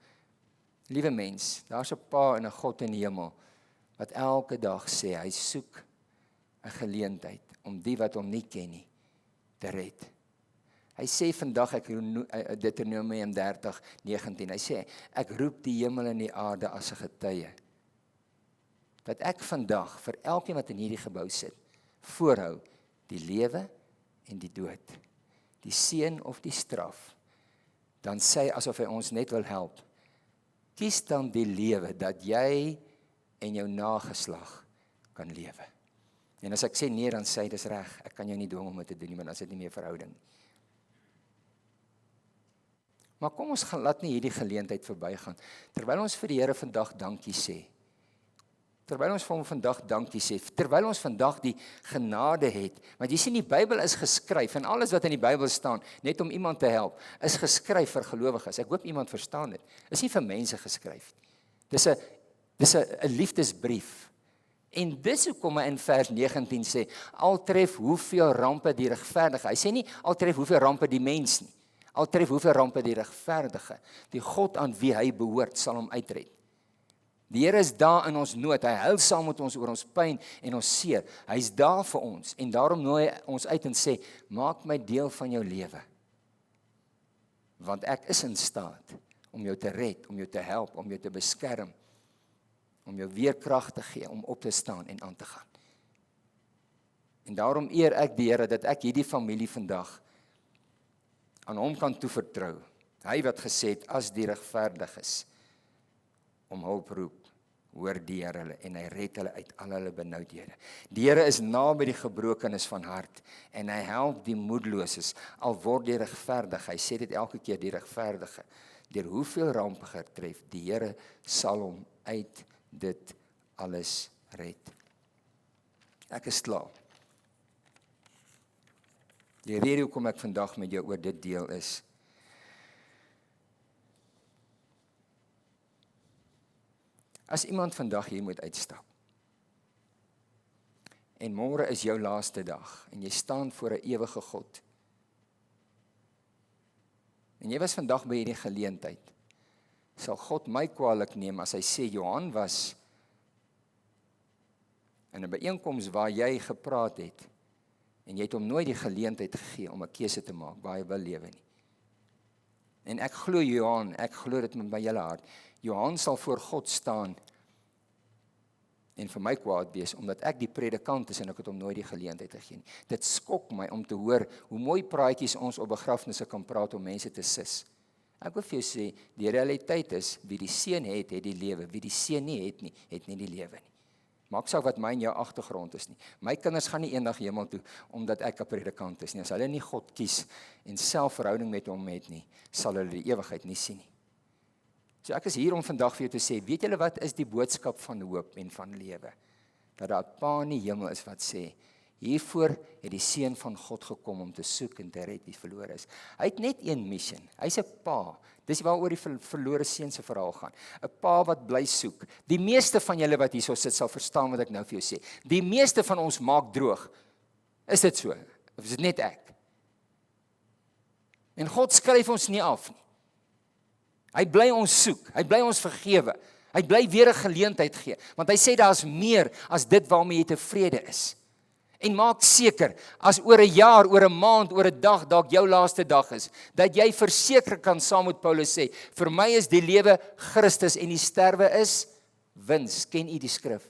Liewe mens, daar's 'n Pa en 'n God in die hemel wat elke dag sê hy soek 'n geleentheid om die wat hom nie ken nie te red. Hy sê vandag, Deuteronomium 30:19, hy sê, ek roep die hemel en die aarde as 'n getuie, dat ek vandag vir elkeen wat in hierdie gebou sit, voorhou die lewe en die dood, die seën of die straf. Dan sê hy asof hy ons net wil help. Kies dan die lewe dat jy en jou nageslag kan lewe. En as ek sê nee, dan sê hy dis reg, ek kan jou nie dwing om dit te doen nie, want dan is dit nie meer verhouding. Maar kom ons gaan laat nie hierdie geleentheid verbygaan, terwyl ons vir die Here vandag dankie sê. Terwyl ons vir hom vandag dankie sê, terwyl ons vandag die genade het, want jy sien die Bybel is geskryf, en alles wat in die Bybel staan, net om iemand te help, is geskryf vir gelowiges. Ek hoop iemand verstaan dit. Is nie vir mense geskryf. Dis 'n liefdesbrief. En dis hoekom hy in vers 19 sê, al tref hoeveel rampe die regverdige. Hy sê nie, al tref hoeveel rampe die mens nie. Al tref hoeveel rampe die regverdige. Die God aan wie hy behoort, sal hom uitred. Die Here is daar in ons nood, hy huil saam met ons oor ons pyn en ons seer. Hy is daar vir ons, en daarom nooi hy ons uit en sê, maak my deel van jou lewe. Want ek is in staat om jou te red, om jou te help, om jou te beskerm, om jou weer krag te gee, om op te staan en aan te gaan. En daarom eer ek die Here, dat ek hierdie familie vandag aan hom kan toevertrou. Hy wat gesê het, as die regverdiges om hulp roep, hoor die Here hulle en hy red hulle uit al hulle benoudhede. Die Here is naby die gebrokenes van hart en hy help die moedeloses, al word die regverdige, hy sê dit elke keer, die regverdige, deur hoeveel rampe getref, die Here sal hom uit dit alles red. Ek is klaar. Die rede hoekom ek vandag met jou oor dit deel is, as iemand vandag hier moet uitstap, en môre is jou laaste dag, en jy staan voor 'n ewige God, en jy was vandag by hierdie geleentheid, sal God my kwaadlik neem as hy sê, Johan was in 'n byeenkoms waar jy gepraat het, en jy het hom nooit die geleentheid gegee om 'n keuse te maak, waar hy wil lewe nie. En ek glo Johan, ek glo dit met my hele hart, Johan sal voor God staan en vir my kwaad wees, omdat ek die predikant is en ek het hom nooit die geleentheid gegee nie. Dit skok my om te hoor hoe mooi praatjies ons op begrafnisse kan praat om mense te sis. Ek wil vir jou sê, die realiteit is, wie die seun het, het die lewe. Wie die seun nie het nie die lewe nie. Maak saak wat my en jou agtergrond is nie. My kinders gaan nie eendag hemel toe, omdat ek 'n predikant is nie. As hulle nie God kies en self verhouding met hom het nie, sal hulle die ewigheid nie sien nie. So ek is hier om vandag vir jou te sê, weet julle wat is die boodskap van hoop en van lewe? Dat daar 'n Pa in die hemel is wat sê, hiervoor het die seun van God gekom om te soek en te red wie verlore is. Hy het net een missie. Hy's 'n pa. Dis waaroor die verlore seun se verhaal gaan. 'n Pa wat bly soek. Die meeste van julle wat hierso sit sal verstaan wat ek nou vir jou sê. Die meeste van ons maak droog. Is dit so? Of is dit net ek? En God skryf ons nie af nie. Hy bly ons soek. Hy bly ons vergewe. Hy bly weer 'n geleentheid gee. Want hy sê daar's meer as dit waarmee jy tevrede is. En maak seker, as oor 'n jaar, oor 'n maand, oor 'n dag, dalk jou laaste dag is, dat jy verseker kan saam met Paulus sê, vir my is die lewe Christus en die sterwe is wins. Ken u die skrif?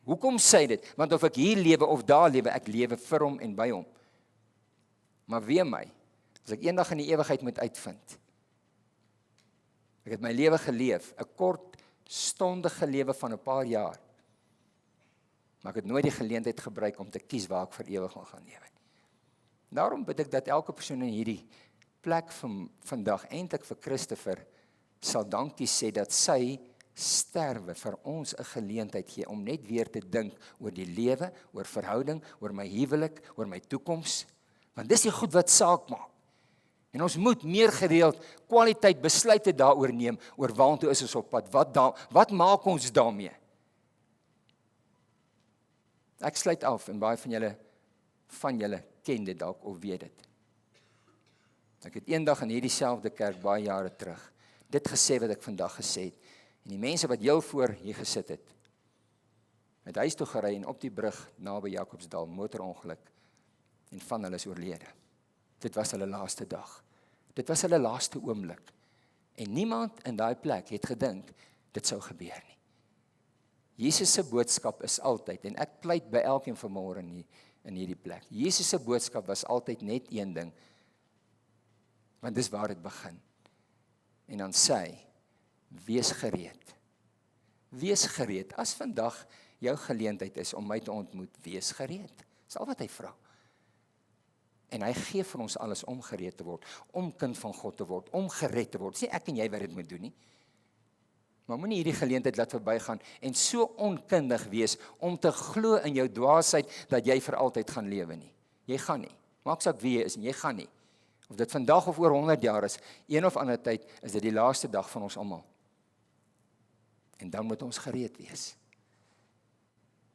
Hoekom sê dit? Want of ek hier lewe of daar lewe, ek lewe vir hom en by hom. Maar wee my, as ek eendag in die ewigheid moet uitvind, ek het my lewe geleef, 'n kortstondige lewe van 'n paar jaar, maar ek het nooit die geleentheid gebruik om te kies waar ek vir ewig wil gaan lewe. Daarom bid ek dat elke persoon in hierdie plek van vandag, eintlik vir Christopher, sal dankie sê dat sy sterwe vir ons 'n geleentheid gee om net weer te dink oor die lewe, oor verhouding, oor my huwelik, oor my toekoms, want dis die goed wat saak maak. En ons moet meer gereeld kwaliteit besluite daaroor neem, oor waartoe is ons op pad, wat maak ons daarmee? Ek sluit af en baie van julle ken dit dalk of weet dit. Ek het eendag in hierdie selfde kerk baie jare terug dit gesê wat ek vandag gesê het. En die mense wat heel voor hier gesit het huis toe gery en op die brug naby Jacobsdal motorongeluk en van hulle is oorlede. Dit was hulle laaste dag. Dit was hulle laaste oomblik. En niemand in daai plek het gedink dit sou gebeur nie. Jesus se boodskap is altyd, en ek pleit by elkeen vanmôre in hierdie plek, Jesus se boodskap was altyd net een ding, want dis waar dit begin. En dan sê hy, wees gereed. Wees gereed. As vandag jou geleentheid is om my te ontmoet, wees gereed. Dis al wat hy vra. En hy gee vir ons alles om gereed te word, om kind van God te word, om gered te word. Dis nie ek en jy wat dit moet doen nie. Maar moenie hierdie geleentheid laat verbygaan en so onkundig wees om te glo in jou dwaasheid dat jy vir altyd gaan lewe nie. Jy gaan nie. Maak saak wie jy is en jy gaan nie. Of dit vandag of oor 100 jaar is, een of ander tyd is dit die laaste dag van ons almal. En dan moet ons gereed wees.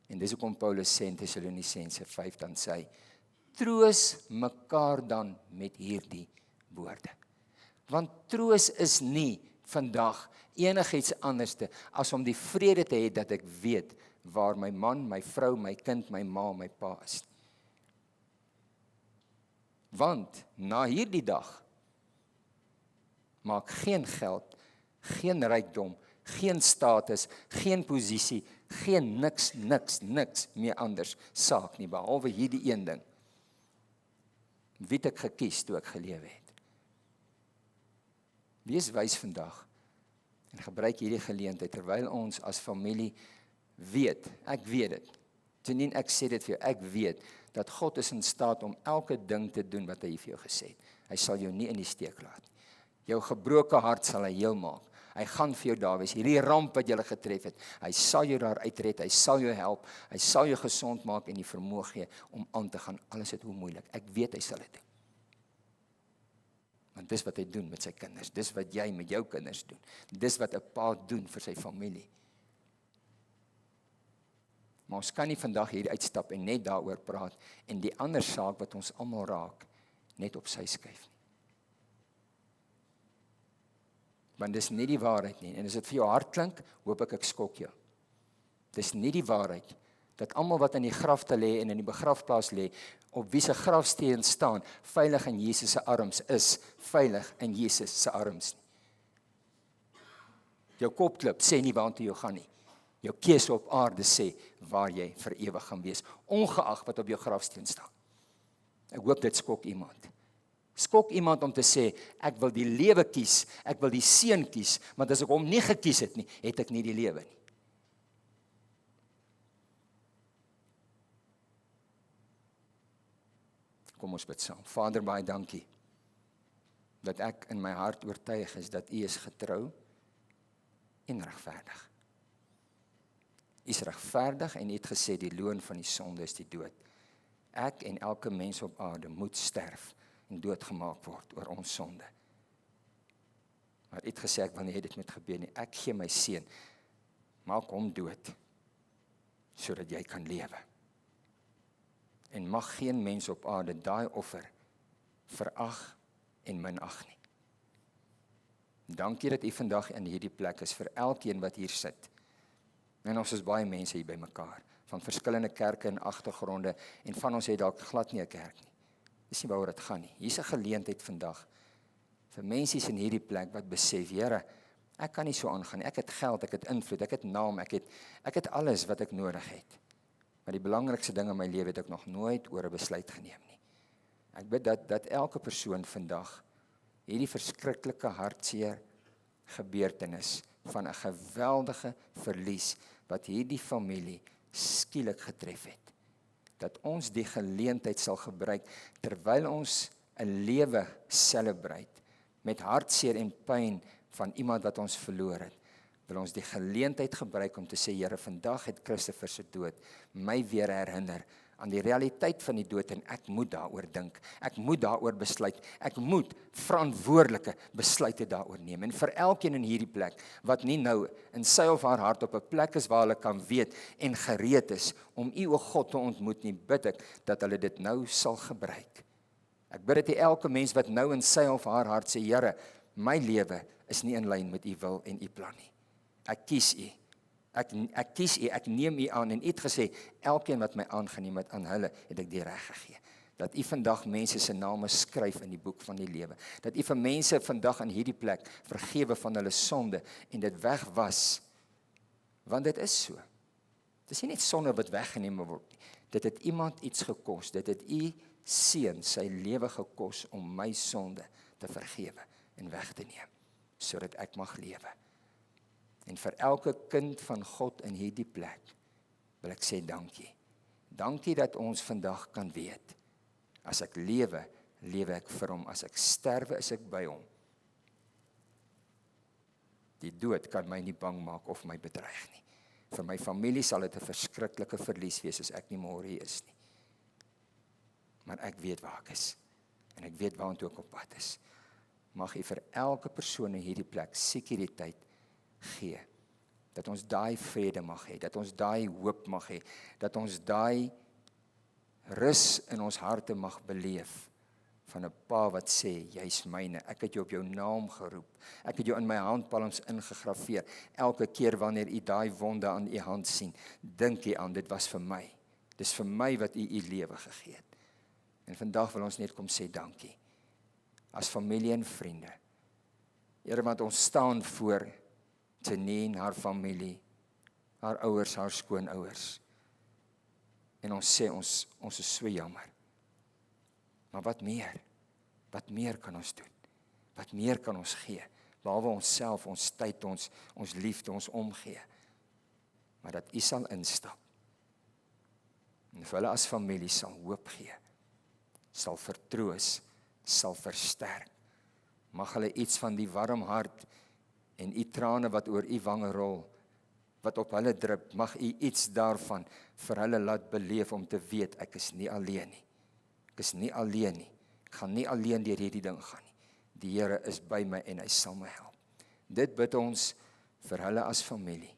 En dis hoekom Paulus sê in Tessalonisense 5 dan sê hy, troos mekaar dan met hierdie woorde. Want troos is nie vandag enigiets anderste as om die vrede te hê dat ek weet waar my man, my vrou, my kind, my ma, my pa is. Want na hierdie dag maak geen geld, geen rykdom, geen status, geen posisie, geen niks meer anders saak nie, behalwe hierdie een ding. Wie het ek gekies toe ek gelewe het? Wees wys vandag En gebruik hierdie geleentheid terwyl ons as familie weet, ek weet dit. Janine, ek sê dit vir jou, ek weet dat God is in staat om elke ding te doen wat hy vir jou gesê het. Hy sal jou nie in die steek laat nie. Jou gebroke hart sal hy heel maak. Hy gaan vir jou daar wees. Hierdie ramp wat jy getref het, hy sal jou daar uitred, hy sal jou help, hy sal jou gesond maak en die vermoë gee om aan te gaan. Alles is hoe moeilik. Ek weet hy sal dit doen. Want dis wat hy doen met sy kinders. Dis wat jy met jou kinders doen. Dis wat 'n pa doen vir sy familie. Maar ons kan nie vandag hier uitstap en net daaroor praat en die ander saak wat ons almal raak, net op sy skuif nie. Want dis nie die waarheid nie. En as dit vir jou hard klink, hoop ek skok jou. Dis nie die waarheid dat almal wat in die grafte lê en in die begrafplaas lê, op wie se grafsteen staan, veilig in Jesus se arms is, veilig in Jesus se arms nie. Jou kopklip sê nie waartoe jy gaan nie. Jou keuse op aarde sê waar jy vir ewig gaan wees, ongeag wat op jou grafsteen staan. Ek hoop dit skok iemand. Skok iemand om te sê, ek wil die lewe kies, ek wil die seun kies, want as ek hom nie gekies het nie, het ek nie die lewe nie. Kom ons bid saam. Vader, baie dankie, dat ek in my hart oortuig is, dat U is getrou en regverdig. U is regverdig en U het gesê, die loon van die sonde is die dood. Ek en elke mens op aarde moet sterf en doodgemaak word oor ons sonde. Maar U het gesê, ek wil nie hê dit moet gebeur nie. Ek gee my seun, maak hom dood, sodat jy kan lewe. En mag geen mens op aarde daai offer verag en minag nie. Dankie dat U vandag in hierdie plek is vir elkeen wat hier sit. En ons is baie mense hier by mekaar, van verskillende kerke en agtergronde, en van ons het dalk glad nie 'n kerk nie. Dis nie waaroor dit gaan nie. Hier's 'n geleentheid vandag vir mense in hierdie plek wat besef, Here, ek kan nie so aangaan nie. Ek het geld, ek het invloed, ek het naam, ek het alles wat ek nodig het. Maar die belangrikste ding in my lewe het ek nog nooit oor 'n besluit geneem nie. Ek bid dat elke persoon vandag hierdie verskriklike hartseer gebeurtenis van 'n geweldige verlies wat hierdie familie skielik getref het, dat ons die geleentheid sal gebruik terwyl ons 'n lewe celebrate met hartseer en pyn van iemand wat ons verloor het, wil ons die geleentheid gebruik om te sê, Here, vandag het Christopher se dood my weer herinner aan die realiteit van die dood en ek moet daaroor dink. Ek moet daaroor besluit. Ek moet verantwoordelike besluite daaroor neem. En vir elkeen in hierdie plek wat nie nou in sy of haar hart op 'n plek is waar hulle kan weet en gereed is om U, o God, te ontmoet nie, bid ek dat hulle dit nou sal gebruik. Ek bid dat elke mens wat nou in sy of haar hart sê, Here, my lewe is nie in lyn met U wil en U plan nie. Ek kies U. Ek kies U, ek neem U aan en U het gesê, elkeen wat my aangeneem het, aan hulle het ek die reg gegee. Dat U vandag mense se name skryf in die boek van die lewe. Dat U vir mense vandag in hierdie plek vergewe van hulle sonde en dit wegwas. Want dit is so. Dit is nie net sonde wat weggeneem word nie. Dit het iemand iets gekos. Dit het U seun sy lewe gekos om my sonde te vergewe en weg te neem, sodat ek mag lewe. En vir elke kind van God in hierdie plek wil ek sê dankie. Dankie dat ons vandag kan weet, as ek lewe, lewe ek vir hom. As ek sterwe, is ek by hom. Die dood kan my nie bang maak of my bedreig nie. Vir my familie sal dit 'n verskriklike verlies wees as ek nie môre hier is nie. Maar ek weet waar ek is. En ek weet waartoe ek op pad is. Mag U vir elke persoon in hierdie plek sekuriteit gee, dat ons daai vrede mag hê, dat ons daai hoop mag hê, dat ons daai rus in ons harte mag beleef, van 'n pa wat sê, jy's myne, ek het jou op jou naam geroep, ek het jou in my handpalms ingegrafeer, elke keer wanneer U daai wonde aan U hand sien, dink U aan, dit was vir my, dis vir my wat U lewe gegee het. En vandag wil ons net kom sê dankie, as familie en vriende. Here, want ons staan voor Janine, haar familie, haar ouers, haar skoonouers. En ons sê, ons is so jammer. Maar wat meer? Wat meer kan ons doen? Wat meer kan ons gee? behalwe onsself, ons tyd, ons liefde, ons omgee. Maar dat U sal instap. En vir hulle as familie sal hoop gee, sal vertroos, sal versterk. Mag hulle iets van die warm hart en U trane wat oor U wange rol, wat op hulle drup, mag U iets daarvan vir hulle laat beleef om te weet, ek is nie alleen nie. Ek is nie alleen nie. Ek gaan nie alleen deur hierdie ding gaan nie. Die Here is by my en hy sal my help. Dit bid ons vir hulle as familie.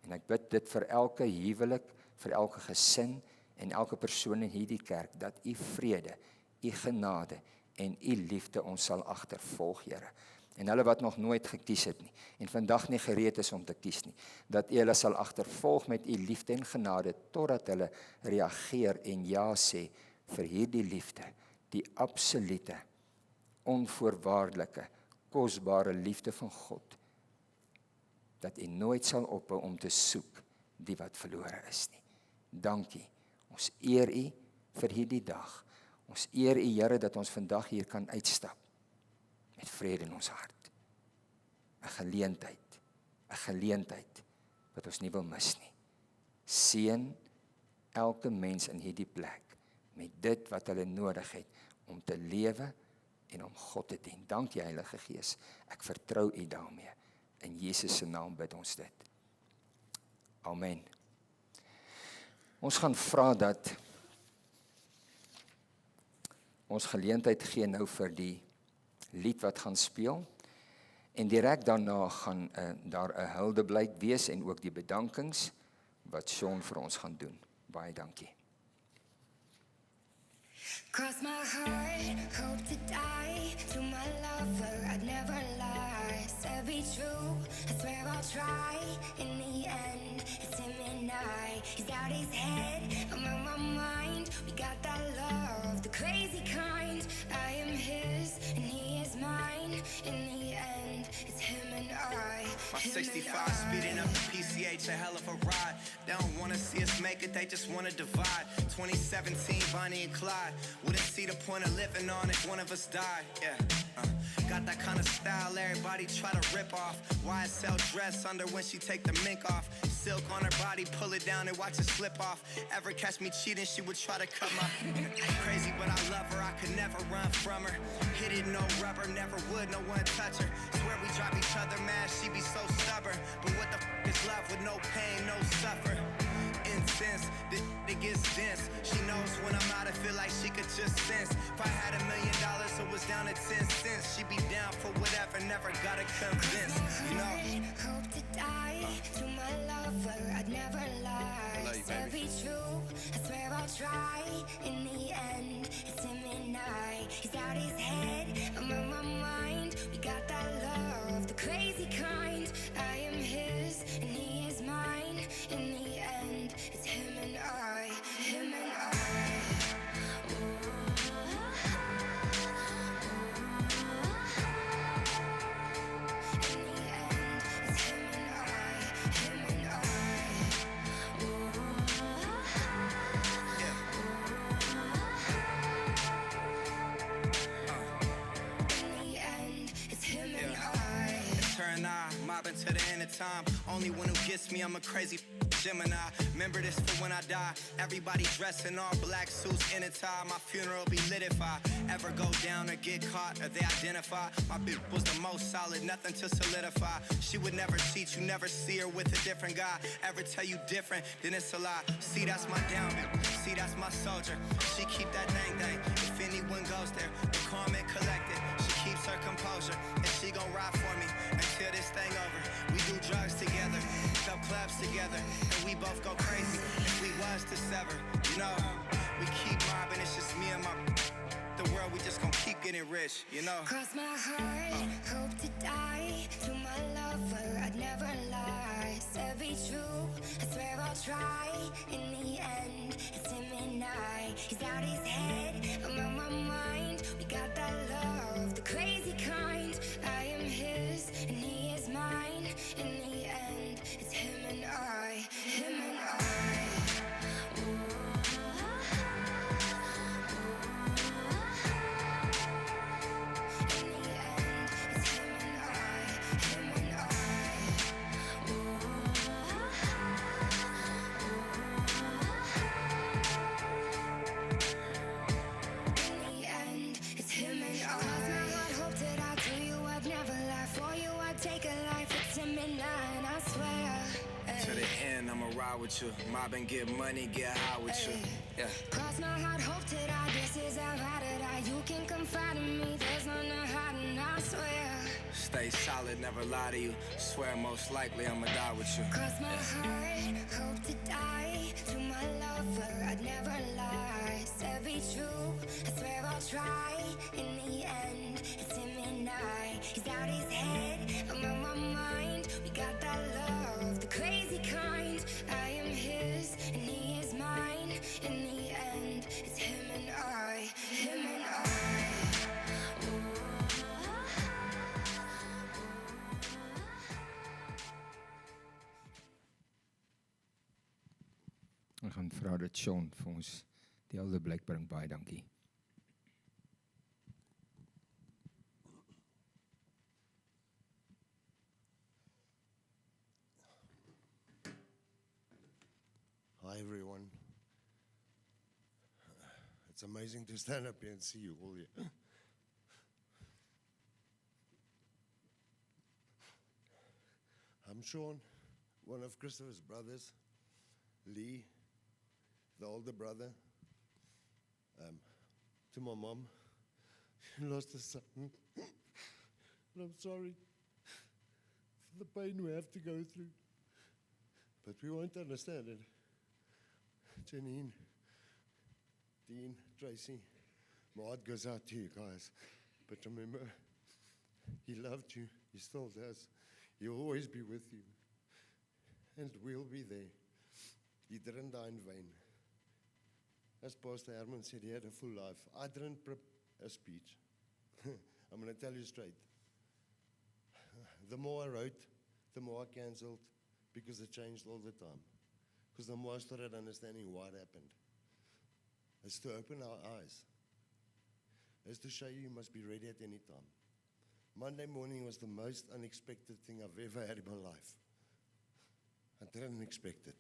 En ek bid dit vir elke huwelik, vir elke gesin en elke persoon in hierdie kerk, dat U vrede, U genade en U liefde ons sal agtervolg, Here. En hulle wat nog nooit gekies het nie, en vandag nie gereed is om te kies nie, dat U hulle sal agtervolg met U liefde en genade, totdat hulle reageer en ja sê vir hierdie liefde, die absolute, onvoorwaardelike, kosbare liefde van God, dat U nooit sal ophou om te soek die wat verlore is nie. Dankie, ons eer U vir hierdie dag. Ons eer U, Here, dat ons vandag hier kan uitstap met vrede in ons hart. 'n geleentheid wat ons nie wil mis nie. Seën elke mens in hierdie plek met dit wat hulle nodig het om te lewe en om God te dien. Dankie, Heilige Gees. Ek vertrou U daarmee. In Jesus se naam bid ons dit. Amen. Ons gaan vra dat ons geleentheid gee nou vir die lied wat gaan speel. En direk daarna gaan daar 'n huldeblyk wees en ook die bedankings wat Sean vir ons gaan doen. Baie dankie. Cross my heart, hope to die. To my lover, I'd never lie. Said be true, I swear I'll try. In the end, it's him and I. He's out his head, I'm on my mind. We got that love, the crazy kind. I am his, and he is mine. In the end, it's him and I. My him 65 and I. speeding up the PCH, a hell of a ride. They don't wanna see us make it, they just wanna divide. 2017, Bonnie and Clyde. Wouldn't see the point of living on if one of us died. Yeah. Got that kind of style everybody try to rip off. YSL dress under when she take the mink off. Silk on her body, pull it down and watch it slip off. Ever catch me cheating, she would try to cut my crazy, but I love her, I could never run from her. Hit it, no rubber, never would, no one touch her. Swear we drive each other mad, she be so stubborn. But what the is love with no pain, no suffer? Incense, it gets dense. She knows when I'm out, I feel like she could just sense. If I had $1 million, it was down to 10 cents. She'd be down for whatever, never gotta convince, you know. Hope to die to my lover, I'd never lie. love you, Said baby. be true, I swear I'll try. In the end, it's him and I. He's out his head, I'm on my mind. We got that love, the crazy kind. I am his, and he is mine. In the end, it's him and I. Him and I. In the end, it's him and I. Him and I. In the end, it's him and I. Turn eye, mobbing to the end of time. Only one who gets me, I'm a crazy Gemini. Remember this for when I die. Everybody dressed in all black suits in a tie. My funeral be lit if I ever go down or get caught or they identify. My bitch was the most solid, nothing to solidify. She would never cheat, you never see her with a different guy. Ever tell you different, then it's a lie. See, that's my down bitch. See, that's my soldier. She keep that thing. If anyone goes there, the calm and collected. She keeps her composure, and she gon' ride for me until this thing over. We do drugs together, sell clubs together, and we both go crazy if we was to sever. You know, we keep mobbing, it's just me and my the world, we just gon' keep getting rich, you know. Cross my heart, hope to die. To my lover, I'd never lie. Said be true, I swear I'll try. In the end, it's him and I. He's out his head, I'm on my mind. We got that love, the crazy kind. I am his, and he is mine. In the end, it's him and I. Him and I. In the end, it's him and I. ride with you. Mob and get money, get high with you. Yeah. Cross my heart, hope to die. This is how I to die. You can confide in me. There's none to hide, and I swear. Stay solid, never lie to you. Swear most likely I'ma die with you. Cross my heart, hope to die. To my lover, I'd never lie. Said be true, I swear I'll try. In the end, it's him and I. He's out his head, I'm on my mind. We got that love, the crazy kind. I am his, and he is mine. In the end, it's him and I. Him and I. Ek gaan vra dat Sean vir ons die Helder Blyk bring. Baie dankie. Hi everyone. It's amazing to stand up here and see you all here. I'm Sean, one of Christopher's brothers. Lee, the older brother. To my mom, she lost a son. And I'm sorry for the pain we have to go through. But we won't understand it. Janine, Dean, Tracy, my heart goes out to you guys. But remember, he loved you, he still does. He'll always be with you. And we'll be there. He didn't die in vain. As Pastor Herman said, he had a full life. I didn't prep a speech. I'm going to tell you straight. The more I wrote, the more I cancelled, because it changed all the time. Because the more I started understanding what happened. It's to open our eyes. It's to show you must be ready at any time. Monday morning was the most unexpected thing I've ever had in my life. I didn't expect it.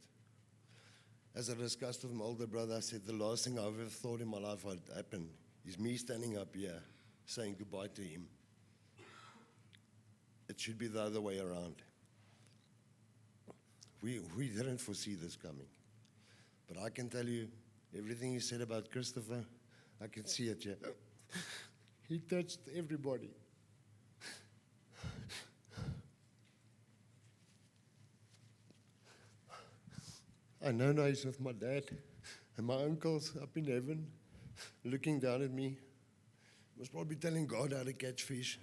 As I discussed with my older brother, I said the last thing I ever thought in my life would happen is me standing up here saying goodbye to him. It should be the other way around. We didn't foresee this coming. But I can tell you, everything he said about Christopher, I can see it here. He touched everybody. I know now he's with my dad and my uncles up in heaven, looking down at me. Was probably telling God how to catch fish.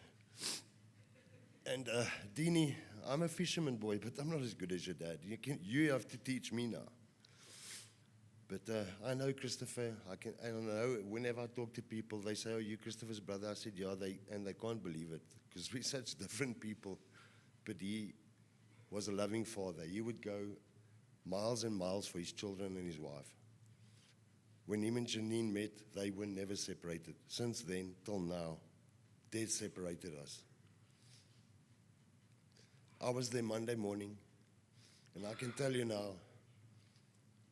And Deanie, I'm a fisherman boy, but I'm not as good as your dad. You have to teach me now. But I know Christopher. I don't know. Whenever I talk to people, they say, "Oh, you Christopher's brother." I said, "Yeah," and they can't believe it because we're such different people. But he was a loving father. He would go miles and miles for his children and his wife. When him and Janine met, they were never separated. Since then, till now, death separated us. I was there Monday morning, and I can tell you now,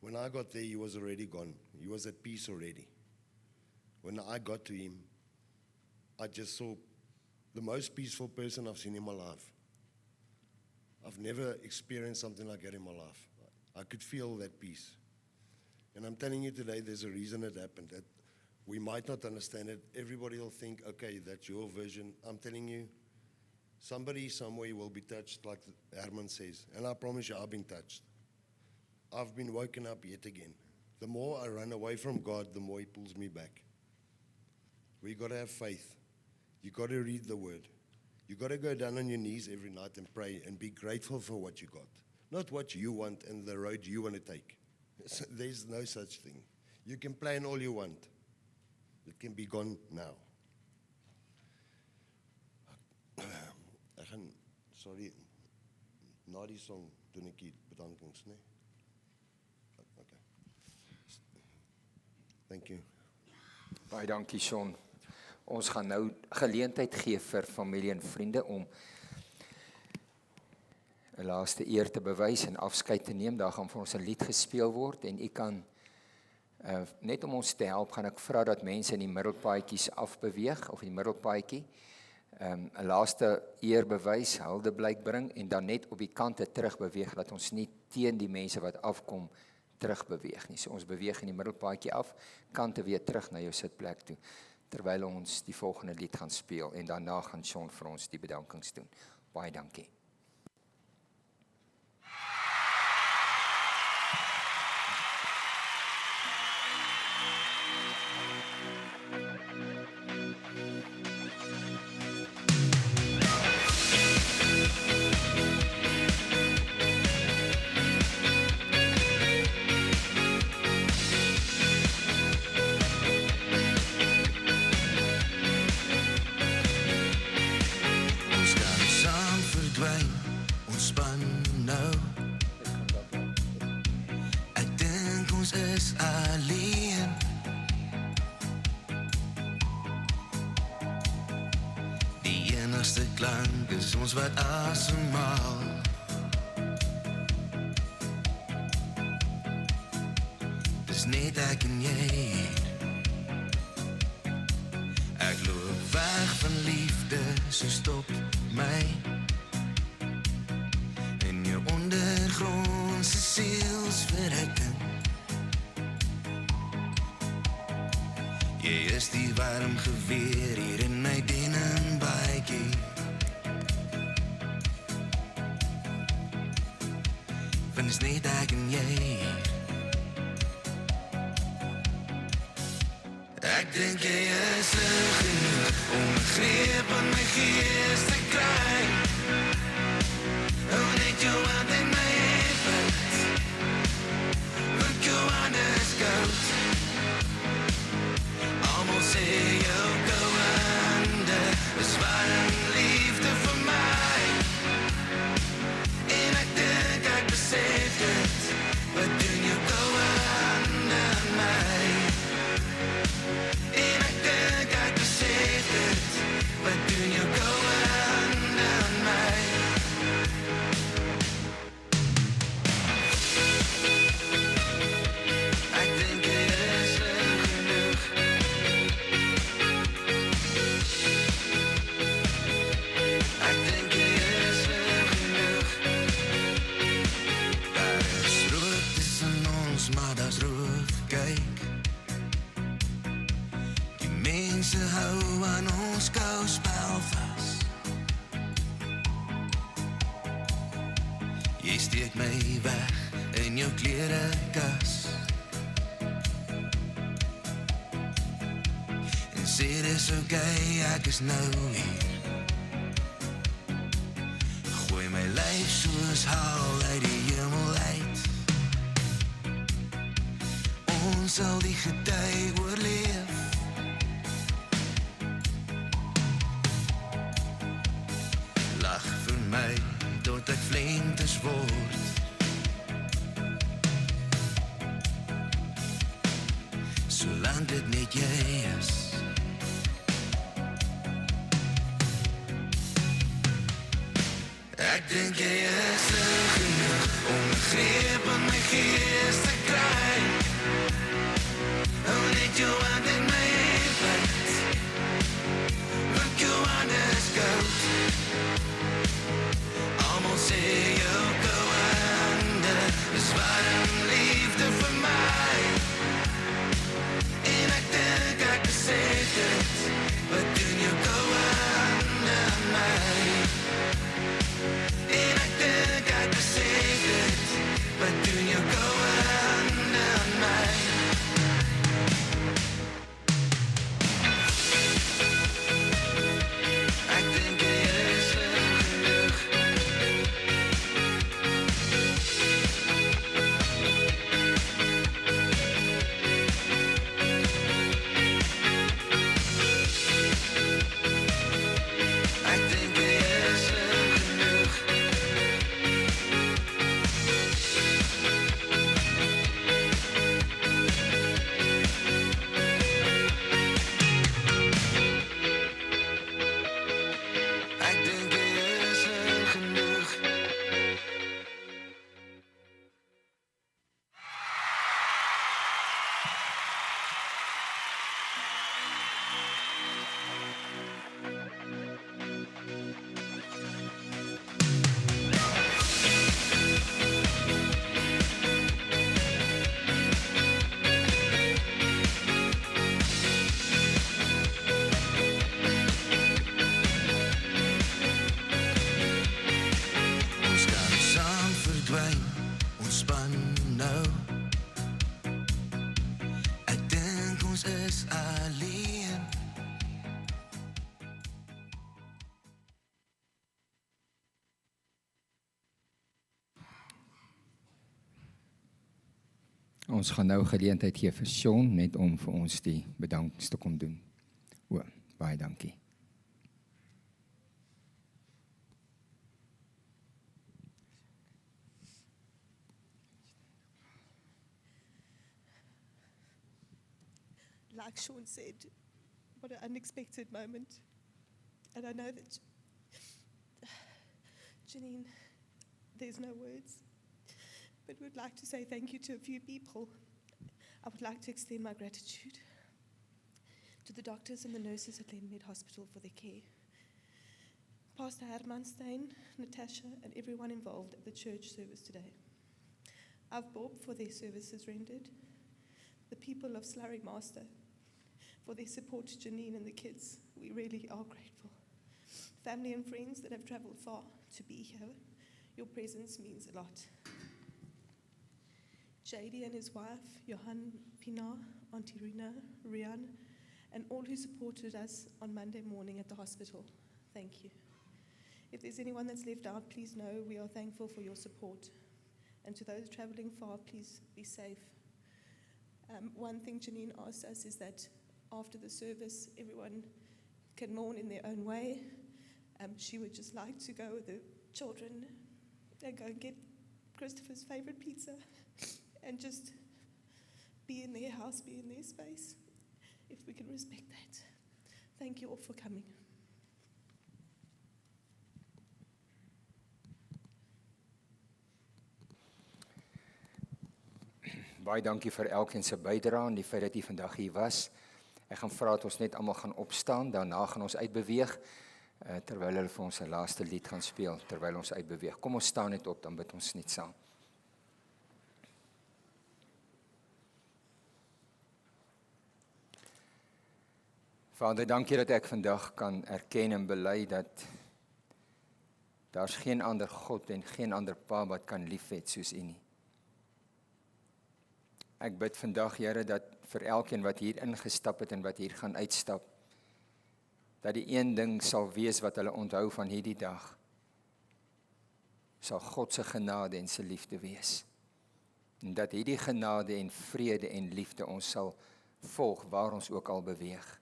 when I got there, he was already gone. He was at peace already. When I got to him, I just saw the most peaceful person I've seen in my life. I've never experienced something like that in my life. I could feel that peace. And I'm telling you today, there's a reason it happened. That we might not understand it. Everybody will think, okay, that's your version. I'm telling you, somebody somewhere will be touched, like Herman says. And I promise you, I've been touched. I've been woken up yet again. The more I run away from God, the more he pulls me back. We got to have faith. You got to read the word. You got to go down on your knees every night and pray and be grateful for what you got. Not what you want and the road you want to take. There's no such thing. You can plan all you want. It can be gone now. Ek gaan, sorry, na die song doen ek die bedankings, nee? Okay. Thank you. Baie dankie, Sean. Ons gaan nou geleentheid gee vir familie en vriende om 'n laaste eer te bewys en afskeid te neem. Daar gaan vir ons 'n lied gespeel word en u kan net om ons te help, gaan ek vra dat mense in die middelpaadjies afbeweeg of in die middelpaadjie. 'n laaste eerbewys, huldeblyk bring en dan net op die kante terugbeweeg, dat ons nie teen die mense wat afkom terugbeweeg nie. So ons beweeg in die middelpaadjie af, kante weer terug na jou sitplek toe, terwyl ons die volgende lied gaan speel en daarna gaan Sean vir ons die bedankings doen. Baie dankie. Is alleen. Die enigste klank is ons wat asemhaal. Dis net ek en jy. Ek loop weg van liefde, so stop my. In jou ondergrondse sielsverrukking. Jy is die warm geweer hier in my denimbaadjie. Want is net ek en jy. Ek dink jy is lief genoeg om 'n greep aan my gees te kry. Oh, net jou hand in my hand. Want jou hand is koud. Say jou koue hande is warm liefde vir my. En ek dink ek besef dit, wat doen jou koue hande aan my? En ek dink ek besef dit, wat doen jou koue hande aan my? Ek dink jy is lief genoeg. Maar dat roof, kyk. Die mense hou aan ons skouspel vas. Jy steek my weg in jou klerekas en sê dis okay, ek is nou hier. Gooi my lyf soos haal uit die hemel uit. Ons sal die gety oorleef. Lach vir my tot ek flentes word. Solank dit net jy is. Ek dink jy is lief genoeg om 'n greep aan my gees te kry. Oh, net jou hand in my hand. Want jou hand is koud. Almal sê jou koue hande is warm liefde vir my. En ek dink ek besef dit, wat doen jou koue hande aan my? En ek dink ek besef dit, wat doen jou koue hande aan my? Ons gaan nou geleentheid gee vir Sean, net om vir ons die bedankings te kom doen. Baie dankie. Like Sean said, what an unexpected moment. And I know that, Janine, there's no words, but we'd like to say thank you to a few people. I would like to extend my gratitude to the doctors and the nurses at Lenmead Hospital for their care. Pastor Hermanstein, Natasha, and everyone involved at the church service today. I've bought for their services rendered. The people of Slurry Master, for their support to Janine and the kids. We really are grateful. Family and friends that have travelled far to be here, your presence means a lot. JD and his wife, Johan Pinar, Auntie Rina, Rian, and all who supported us on Monday morning at the hospital, thank you. If there's anyone that's left out, please know we are thankful for your support. And to those travelling far, please be safe. One thing Janine asked us is that after the service, everyone can mourn in their own way. She would just like to go with the children and go and get Christopher's favourite pizza and just be in their house, be in their space, if we can respect that. Thank you all for coming. Baie dankie vir elkeen se bydrae en die feit dat jy vandag hier was. Ek gaan vra dat ons net almal gaan opstaan, daarna gaan ons uitbeweeg, terwyl hulle vir ons 'n laaste lied gaan speel, terwyl ons uitbeweeg. Kom ons staan net op, dan bid ons net saam. Vader, dankie dat ek vandag kan erken en bely dat daar's geen ander God en geen ander Pa wat kan liefhet soos U nie. Ek bid vandag, Here, dat vir elkeen wat hier ingestap het en wat hier gaan uitstap, dat die een ding sal wees wat hulle onthou van hierdie dag, sal God se genade en sy liefde wees. En dat hierdie genade en vrede en liefde ons sal volg waar ons ook al beweeg.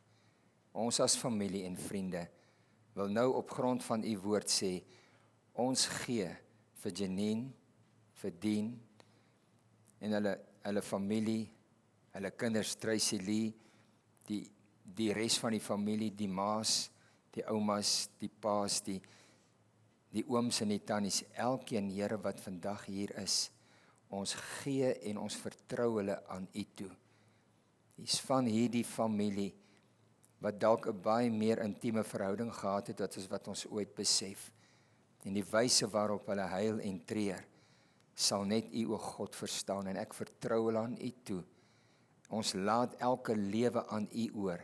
Ons as familie en vriende wil nou op grond van U woord sê, ons gee vir Janine, vir Dean en hulle familie, hulle kinders, Tracy Lee, die res van die familie, die maas, die oumas, die paas, die ooms en die tannies, elkeen, Here, wat vandag hier is, ons gee en ons vertrou hulle aan U toe. Dis van hierdie familie, wat dalk 'n baie meer intieme verhouding gehad het, as wat ons ooit besef. En die wyse waarop hulle huil en treur, sal net U, o God, verstaan, en ek vertrou hulle aan U toe. Ons laat elke lewe aan U oor,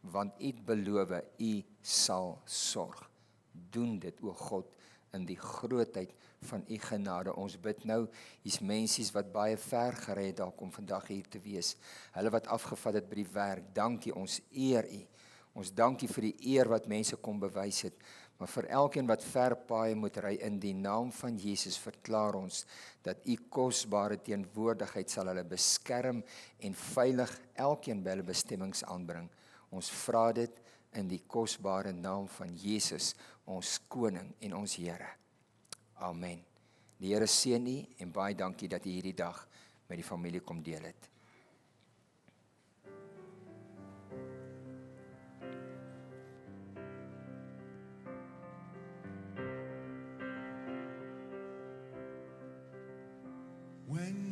want U het beloof, U sal sorg. Doen dit, o God, in die grootheid van U genade. Ons bid nou, hier's mensies wat baie ver gery het dalk om vandag hier te wees. Hulle wat afgevat het by die werk, dankie, ons eer U. Ons dankie vir die eer wat mense kom bewys het. Maar vir elkeen wat ver paaie moet ry, in die naam van Jesus verklaar ons dat U kosbare teenwoordigheid sal hulle beskerm en veilig elkeen by hulle bestemmings aanbring. Ons vra dit in die kosbare naam van Jesus, ons koning en ons Here. Amen. Die Here seën U en baie dankie dat U hierdie dag met die familie kom deel het. When